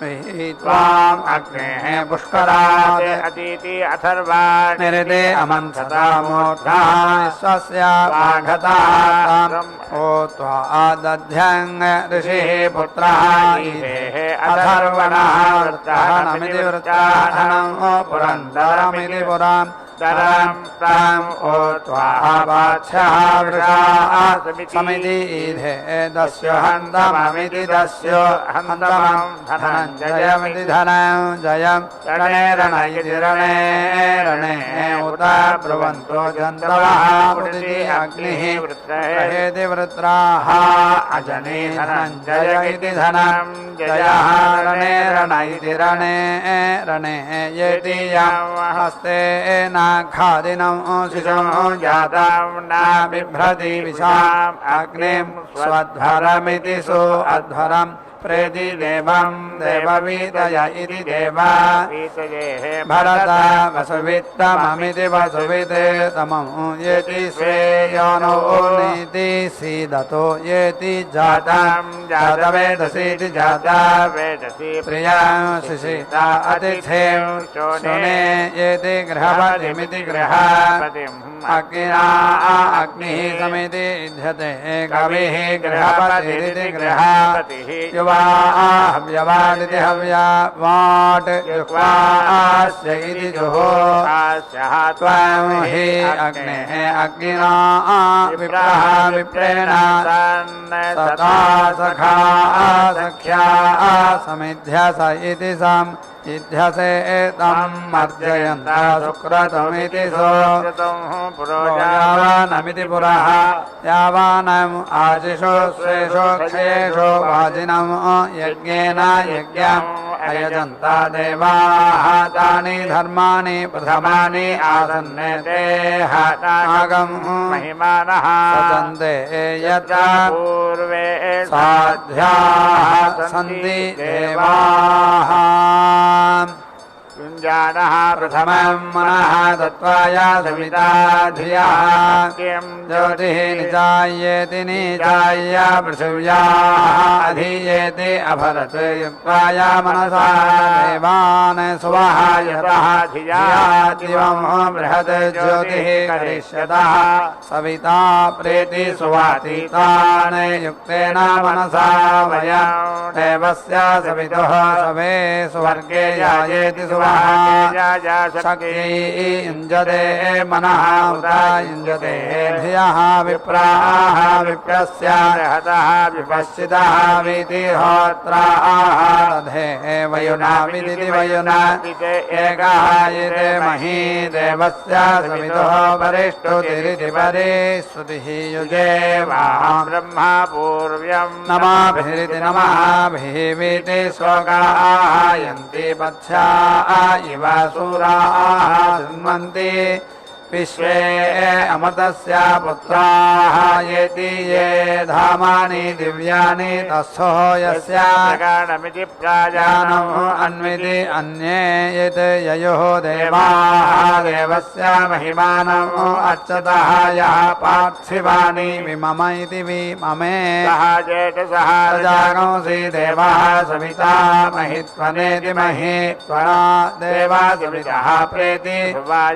Speaker 4: त्वाम् अग्नेः पुष्करात् अतीति अथर्वान् निरिते अमन्थता मूर्धाः स्वस्य वाघताम् ओ त्वा दध्यं ऋषिः पुत्रः ईदेः अथर्वणः वृत्रहणमिति वृत्राहणम् पुरन्दरमिति पुराम् तरं ताम् ओ त्वापाच्छः वृषाः समिति ईधे दस्य हन्तममिति दस्य हन्तमं धनञ्जयमिति धनञ्जयं रणे रण इति रणे रणे उत ब्रुवन्तो जन्तवः उदिति अग्निः वृत्रहेति वृत्राः अजने धनञ्जय इति धनञ्जयः रणे रण इति रणे रणे येति यं हस्ते खादिनं शिशुं जातं न बिभ्रति विशाम् अग्निं स्वध्वरमिति सु अध्वरम् प्रेति देवं देववीतय इति देवा भरत वसुवित्तममिति वसुविते तमं येति स्वेयोनो नीति सीदतो येति जातं जातवेदसीति जाता वेदसी प्रियां शिशिता अतिथिं शुने येति गृहपतिमिति गृहपतिम् अग्निना अग्निः समिति युध्यते कविः गृहपतिरिति गृहपतिः हव्यवादिति हव्यवाट् जुह्वास्य इति जुहोस्यः त्वं हि अग्नेः अग्निना विप्रः विप्रेण सता सखा सख्या समिध्यस इति सम् इध्यसे तं मर्जयन्त सुक्रतुमिति यावानमिति पुरः यावानम् आशिषु स्वेषु क्षयेषु वाजिनम् यज्ञेन यज्ञम् अयजन्त देवाः तानि धर्माणि प्रथमानि आसन्ने ते नागम् महिमानः सजन्ते यत्र पूर्वे साध्याः सन्ति देवाः युञ्जानः प्रथमं मनः दत्त्वाय सविता धियः किं ज्योतिः निचायेति निचाय्य पृथिव्याः अधीयेति अभरत् युक्त्वाय मनसा देवान् सुवः यतः धिया दिवं बृहत् ज्योतिः करिष्यतः सविता प्रेति सुवातीतान् युक्तेन मनसा वयं देवस्य सवितुः सवे सुवर्गे यायेति सुवः शक्ति युञ्जते मनः उत युञ्जते धियः विप्राः विप्रस्य रहतः विपश्चितः वीतिहोत्राः दधे वयुना विदिति वयुना एकः येते मही देवस्य सवितुः वरिष्ठुतिरिति वरिष्ठुतिः युजे वां ब्रह्मा पूर्व्यं नमाभिरिति नमः भिवीति श्लोकाः यन्ति पथ्या इव सूराः शृण्वन्ति विश्वे अमृतस्य पुत्राः येति ये धामानि दिव्यानि तस्थो यस्य प्रकाणमिति प्राजानम् अन्विति अन्ये यत् ययोः देवाः देवस्य महिमानम् अर्चतः यः पार्थिवानि विमम इति विममे सः जेतसः प्रजागंसि देवः सविता महित्वनेति महित्वना देवा सवितः प्रेति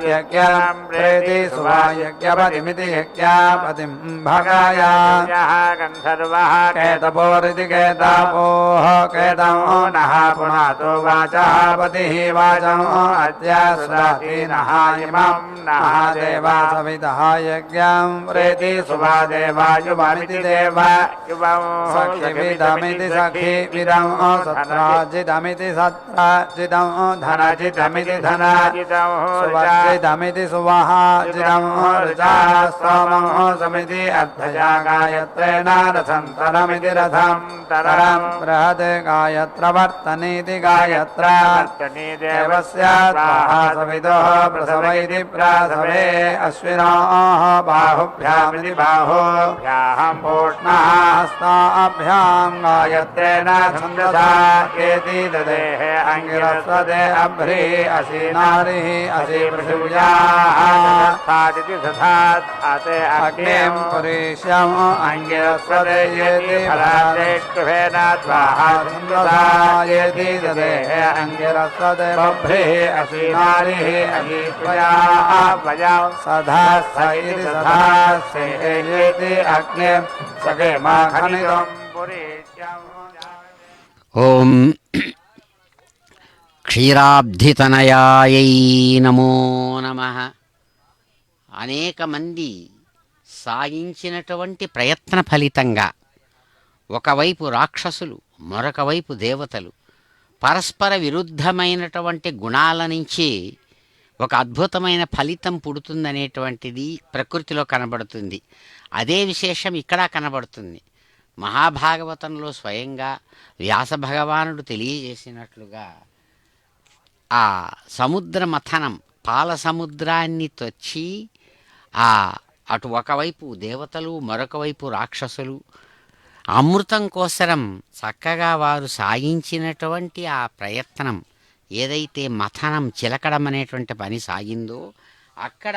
Speaker 4: यज्ञं प्रेति सुवायज्ञपतिमिति यज्ञापतिं भगाय
Speaker 3: गन्धर्वः
Speaker 4: केतपोरिति केतपोः केतमो नः पुनातो वाचः पतिः वाचं अद्य सुदाति नः इमं नः देवा सवितः यज्ञं प्रेति सुवादेवायुवामिति देव सखिविदमिति सखिविदं सत्राजिदमिति सत्राजिदं धनजिदमिति धनाजिदं सुवर्जिदमिति सुवहाजिदं ऋचास्तमं समिति अर्थया गायत्रेण रथन्तरमिति रथं तरं बृहत् गायत्रवर्तनीति गायत्रा देवस्य स्वाहा सविदोः प्रसव इति प्रसवे अश्विनोः बाहुभ्यामिति बाहुभ्यां पूष्णः हस्ताभ्यां गायत्रेण छन्दसा केति ददेः अङ्गिरस्वदे अभ्री असि नारिः असि पृथिव्याः अग्निं पुरीष्यम् अङ्गिरस्वदे येति फलादेष्टुभेन स्वाहा छन्दसा येति ददेः अङ्गिरस्वदे बभ्रिः असि नारिः असि त्वयाः सधास्थ इति सधास्थे येति अग्निं सखेमा खनितं पुरीष्यम्
Speaker 2: ఓం క్షీరాబ్ధితనయాయై నమో నమః. అనేక మంది సాగించినటువంటి ప్రయత్న ఫలితంగా ఒకవైపు రాక్షసులు మరొక వైపు దేవతలు పరస్పర విరుద్ధమైనటువంటి గుణాల నుంచి ఒక అద్భుతమైన ఫలితం పుడుతుందనేటువంటిది ప్రకృతిలో కనబడుతుంది. అదే విశేషం ఇక్కడ కనబడుతుంది. మహాభాగవతంలో స్వయంగా వ్యాస భగవానుడు తెలియజేసినట్లుగా ఆ సముద్ర మథనం పాల సముద్రాన్ని తొచ్చి అటు ఒకవైపు దేవతలు మరొక వైపు రాక్షసులు అమృతం కోసరం చక్కగా వారు సాగించినటువంటి ఆ ప్రయత్నం ఏదైతే మథనం చిలకడం అనేటువంటి పని సాగిందో అక్కడ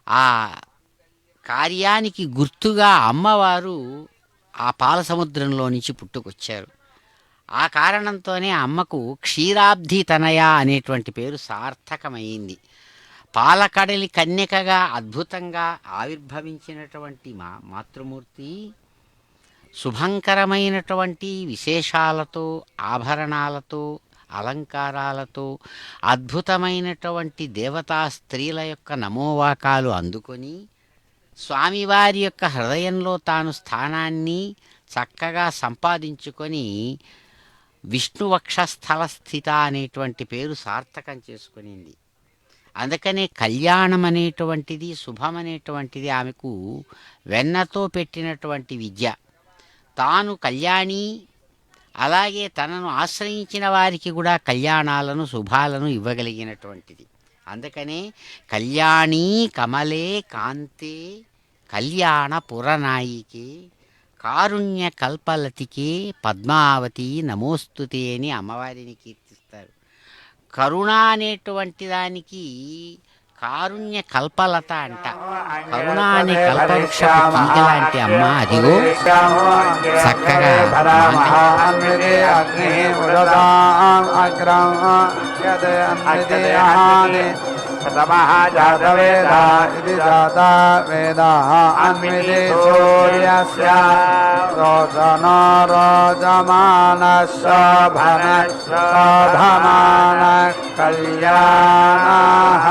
Speaker 2: ఆ కార్యానికి గుర్తుగా అమ్మవారు ఆ పాల సముద్రంలో నుంచి పుట్టుకొచ్చారు. ఆ కారణంతోనే అమ్మకు క్షీరాబ్ధి తనయ అనేటువంటి పేరు సార్థకమైంది. పాలకడలి కన్యకగా అద్భుతంగా ఆవిర్భవించినటువంటి మాతృమూర్తి శుభంకరమైనటువంటి విశేషాలతో ఆభరణాలతో అలంకారాలతో అద్భుతమైనటువంటి దేవతా స్త్రీల యొక్క నమోవాకాలు అందుకొని స్వామివారి యొక్క హృదయంలో తాను స్థానాన్ని చక్కగా సంపాదించుకొని విష్ణువక్షస్థల స్థిత అనేటువంటి పేరు సార్థకం చేసుకునింది. అందుకనే కళ్యాణం అనేటువంటిది శుభం అనేటువంటిది ఆమెకు వెన్నతో పెట్టినటువంటి విద్య. తాను కళ్యాణి, అలాగే తనను ఆశ్రయించిన వారికి కూడా కళ్యాణాలను శుభాలను ఇవ్వగలిగినటువంటిది. అందుకనే కళ్యాణీ కమలే కాంతే కళ్యాణ పురనాయికే కారుణ్య కల్పలతికే పద్మావతి నమోస్తుతే అని అమ్మవారిని కీర్తిస్తారు. కరుణ అనేటువంటి దానికి కారుణ్య కల్పలత అంట. కరుణ అనే కల్పవృక్ష తీగ లాంటి అమ్మ అదిగో చక్కగా
Speaker 4: तमः जातवेदा इति जाता वेदाः अन्विते सूर्यस्य रोचनो रोचमानः शोभनः शोभमानः कल्याणः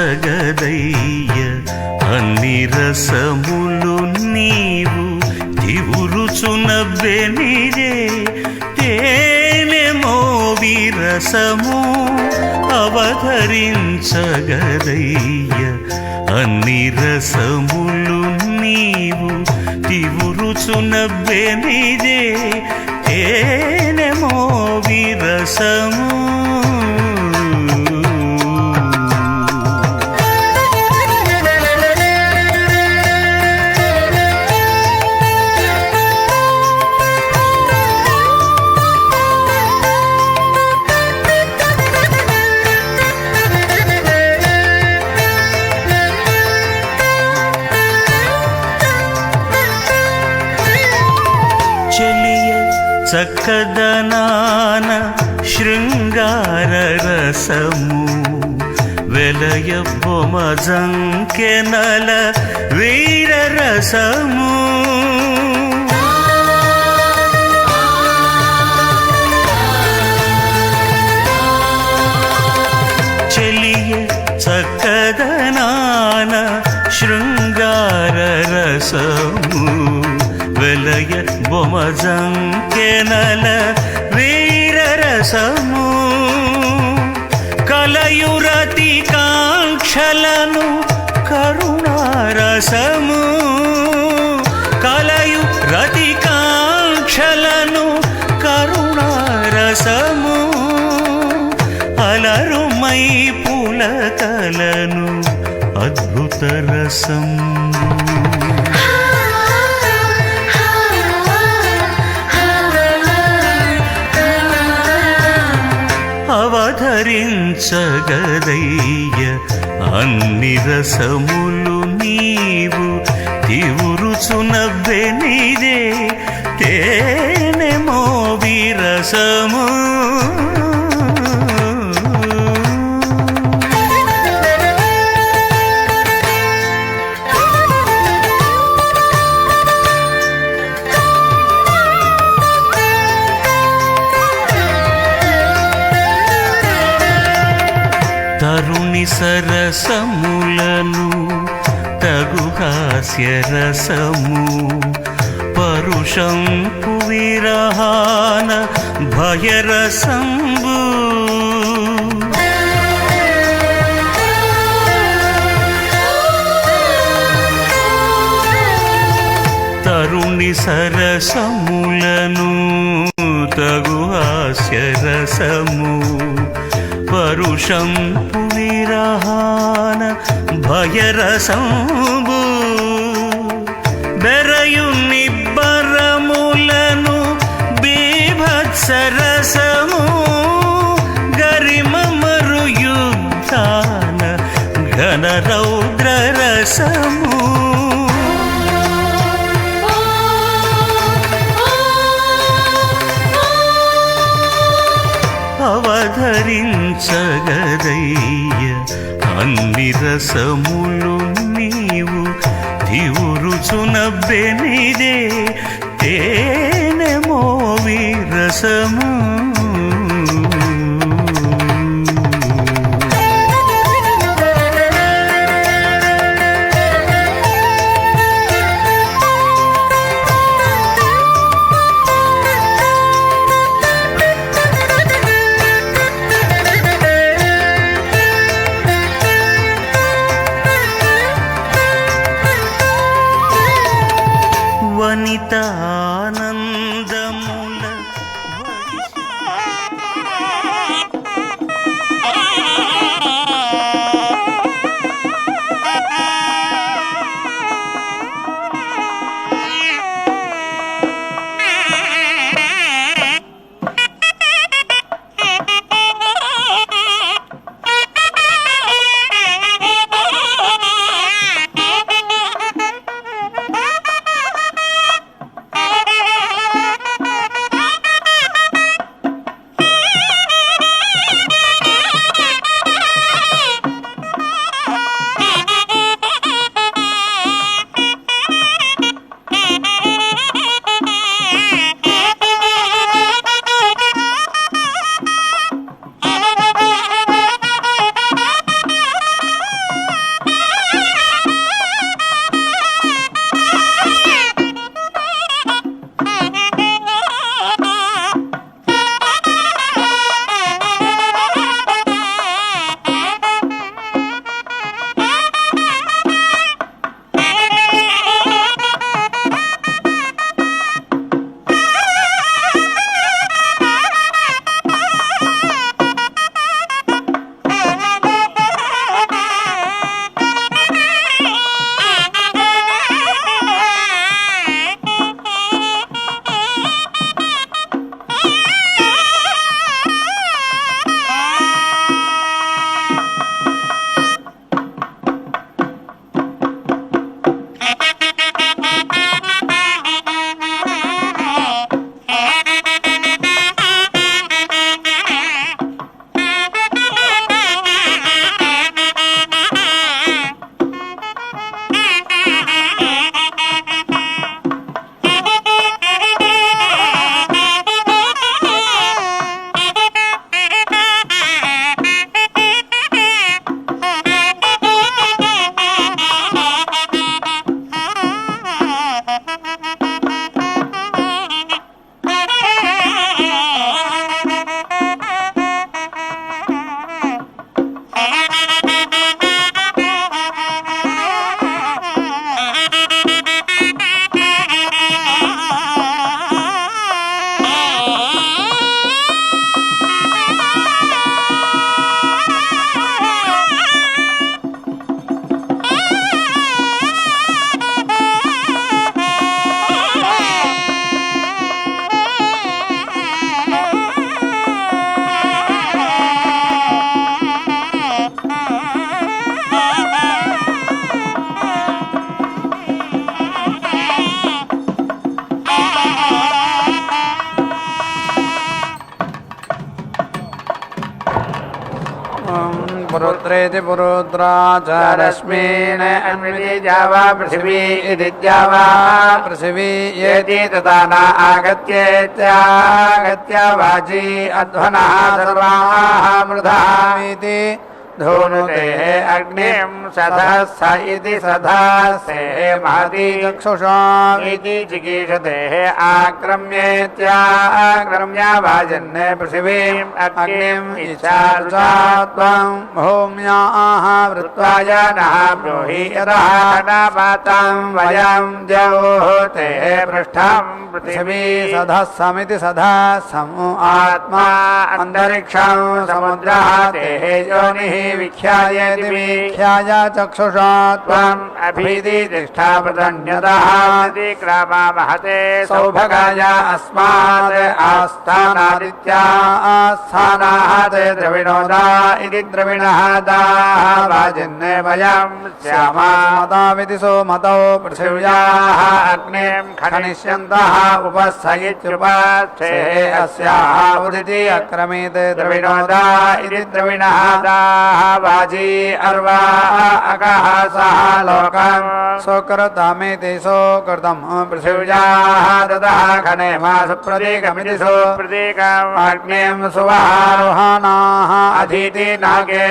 Speaker 5: అవధరించగదయ్య అన్ని రసములు నీవు తివురుచునబ్బెనిదే తేనెమో విరసము అవధరించగదయ్య అన్ని రసములు నీవు తివురుచునబ్బెనిదే తేనెమో విరసము చక్కదనాన శృంగార రసము వెలయ బొమజంకెనల వీర రసము చెలియ చక్కదనాన శృంగార రసము వెలయ బొమజంకెనల వీర రసము కలయురతి కాంక్షలను కరుణారసము కలయు రతి కాంక్షలను కరుణారసము అలరుమై పులకలను అద్భుత రసం అవధరించగదయ్య అన్ని రసములు నీవు తివురుచునబ్బెనిదే తేనెమో విరసము తరుణి సరసములను తగు హాస్యరసము పరుషంపు విరహాన భయరసంబు తరుణి సరసములను తగు హాస్యరసము పరుషంపు విరహాన భయరసంబు బెరయు నిబ్బరములను బీభత్సరసము గరిమమరు యుద్ధాన ఘన రౌద్ర రసము అవధరించగదయ్య అన్ని రసములు నీవు తివురుచునబ్బెనిదే తేనెమో విరసము వనితానందముల
Speaker 4: पुरुत्रेति पुरुत्राचारस्मिन् अन्विति जावा पृथिवी इति जावा पृथिवी येति तथा न आगत्येत्यागत्य वाची अध्वनः सर्वाः मृधामिति धूनुते अग्निं सधस्स इति सधस्से महती चक्षुषा इति चिकीर्षते आक्रम्येत्याक्रम्य वाजन्ने पृथिवीम् अग्निम् इच्छा त्वं भूम्याः वृत्वाय नः ब्रूहि यतः पातं वयं जौते पृष्ठं पृथिवी सधस्समिति सधस्सम् आत्मा अन्तरिक्षं समुद्रः तेजोनिः विख्यायति विख्याय चक्षुषा त्वम् अभीति तिष्ठा प्रतन्यतः क्रामा महते सौभगाय अस्मात् आस्थानादित्या आस्थानात् द्रविणोदा इति द्रविणः दाः वाजिन्ने वयं स्यामा मताविति सोमतौ पृथिव्याः अग्निं खनिष्यन्तः उपस्थयित्युपस्थे अस्याः उदिति अक्रमीत् द्रविणोदा इति द्रविणः दाः वाजी अर्वा अकः सः लोकम् सोकृतमिति सोकृतम् पृथिव्याः ददः खनेम सुप्रतीकमिति सुप्रतीकम् अग्निं सुवहारोहणाः अधीति नागे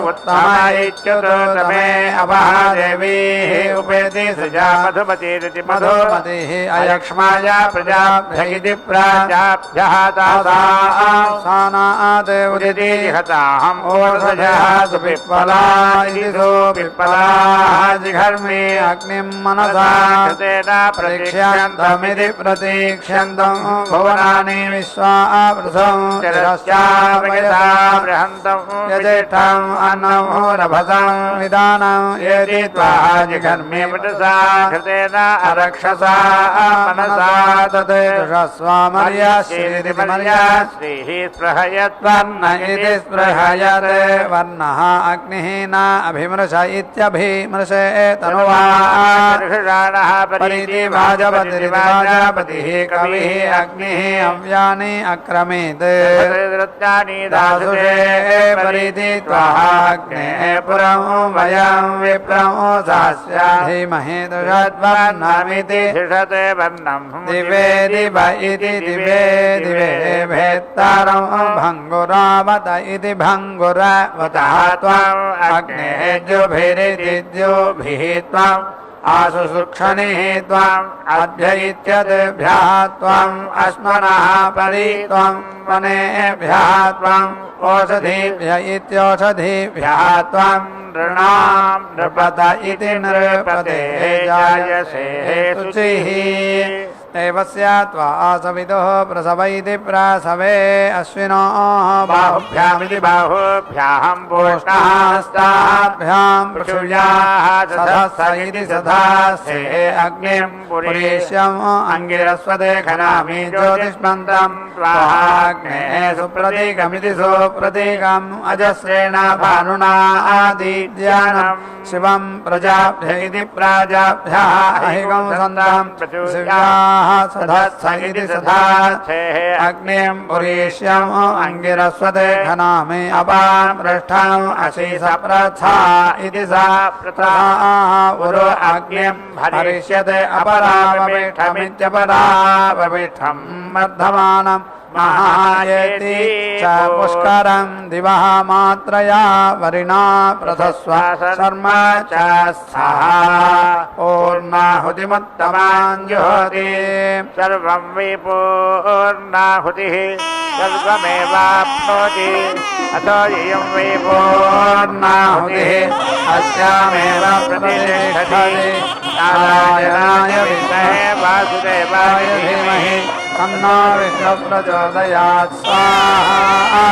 Speaker 4: उत्तम इत्युत्तमे अपः देवीः उपेति सृजा मधुमतीरिति मधुमतिः अयक्ष्माय प्रजाभ्य इति प्रजाभ्यः तासानात् उदिति हताहम् ओषधः सुपिप्पला इति सुपिप्पलाः जिघर्मि अग्निं मनसा कृतेन प्रतीक्ष्यन्तमिति प्रतीक्ष्यन्तं भुवनानि विश्वा पृथं चिरस्यावयसा बृहन्तं यजेष्ठम् अन्नं रभसं विधानं यदि त्वा जिघर्मि पटसा कृतेन अरक्षसा मनसा तत् दुषस्वामर्याश्रीति मर्याश्रीः स्पृहयत्वन्न इति स्पृहयत् वर्णः अग्निः न अभिमृश इत्यभिमृशे तनुवाः परिति वाजपतिर्वाजपतिः कविः अग्निः अव्यानि अक्रमेत् दासुषे परिति त्वाग्नेः पुरं वयं विप्रं सास्याधीमहे दुषद्वर्णमिति धिषते वर्णं दिवे दिव इति दिवे दिवे भेत्तारं भङ्गुरावत इति भङ्गुरावतः त्वम् अग्नेः द्युभिरिद्युभिः त्वम् आशुसुक्षणिः त्वम् अभ्य इत्यद्भ्यः त्वम् अस्मनः परि त्वम् वनेभ्यः त्वम् ओषधीभ्य इत्योषधीभ्यः त्वम् नृणां नृपत इति नृपते जायसे शुचिः देवस्य त्वा सविदुः प्रसव इति प्रसवे अश्विनो
Speaker 3: बाहुभ्यामिति बाहुभ्याम् पूष्णास्ताभ्याम्
Speaker 4: पृथिव्याः सधस्स इति सधास्ते अग्निम् पुरीष्यम् अङ्गिरस्वते खनामि ज्योतिष्मन्तम् स्वाहाग्ने सुप्रतीकमिति सुप्रतीकम् अजस्रेण भानुना आदिद्यानम् शिवम् प्रजाभ्य इति प्राजाभ्यः अहिकम् सन्तम् पृथिव्याः सधस्स इति सधास्ते अग्निम् पुरीष्यम् अङ्गिरस्वते खनामि अपाम् पृष्ठम् अशीस प्रथा इति सा प्रथाः उरु अग्निम् हरिष्यते अपरापीठमित्यपरापीठम् वर्धमानम् महायेति च पुष्करम् दिवः मात्रया वरिणा प्रथस्व शर्म च स्थः पूर्णाहुतिमुत्तमान् जुहोति
Speaker 3: सर्वम् विपूर्णाहुतिः सर्वमेवाप्नोति अतो इयम्
Speaker 4: पूर्णाहुतिः अस्यामेव प्रतिष्ठति नारायणाय विद्महे
Speaker 3: वासुदेवाय धीमहि
Speaker 4: तन्नो विष्णुः प्रचोदयात् स्वाहा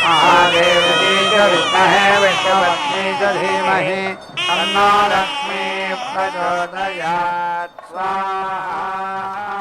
Speaker 4: महादेवी च विद्महे विष्णुपत्नी च धीमहि तन्नो लक्ष्मी प्रचोदयात् स्वाहा।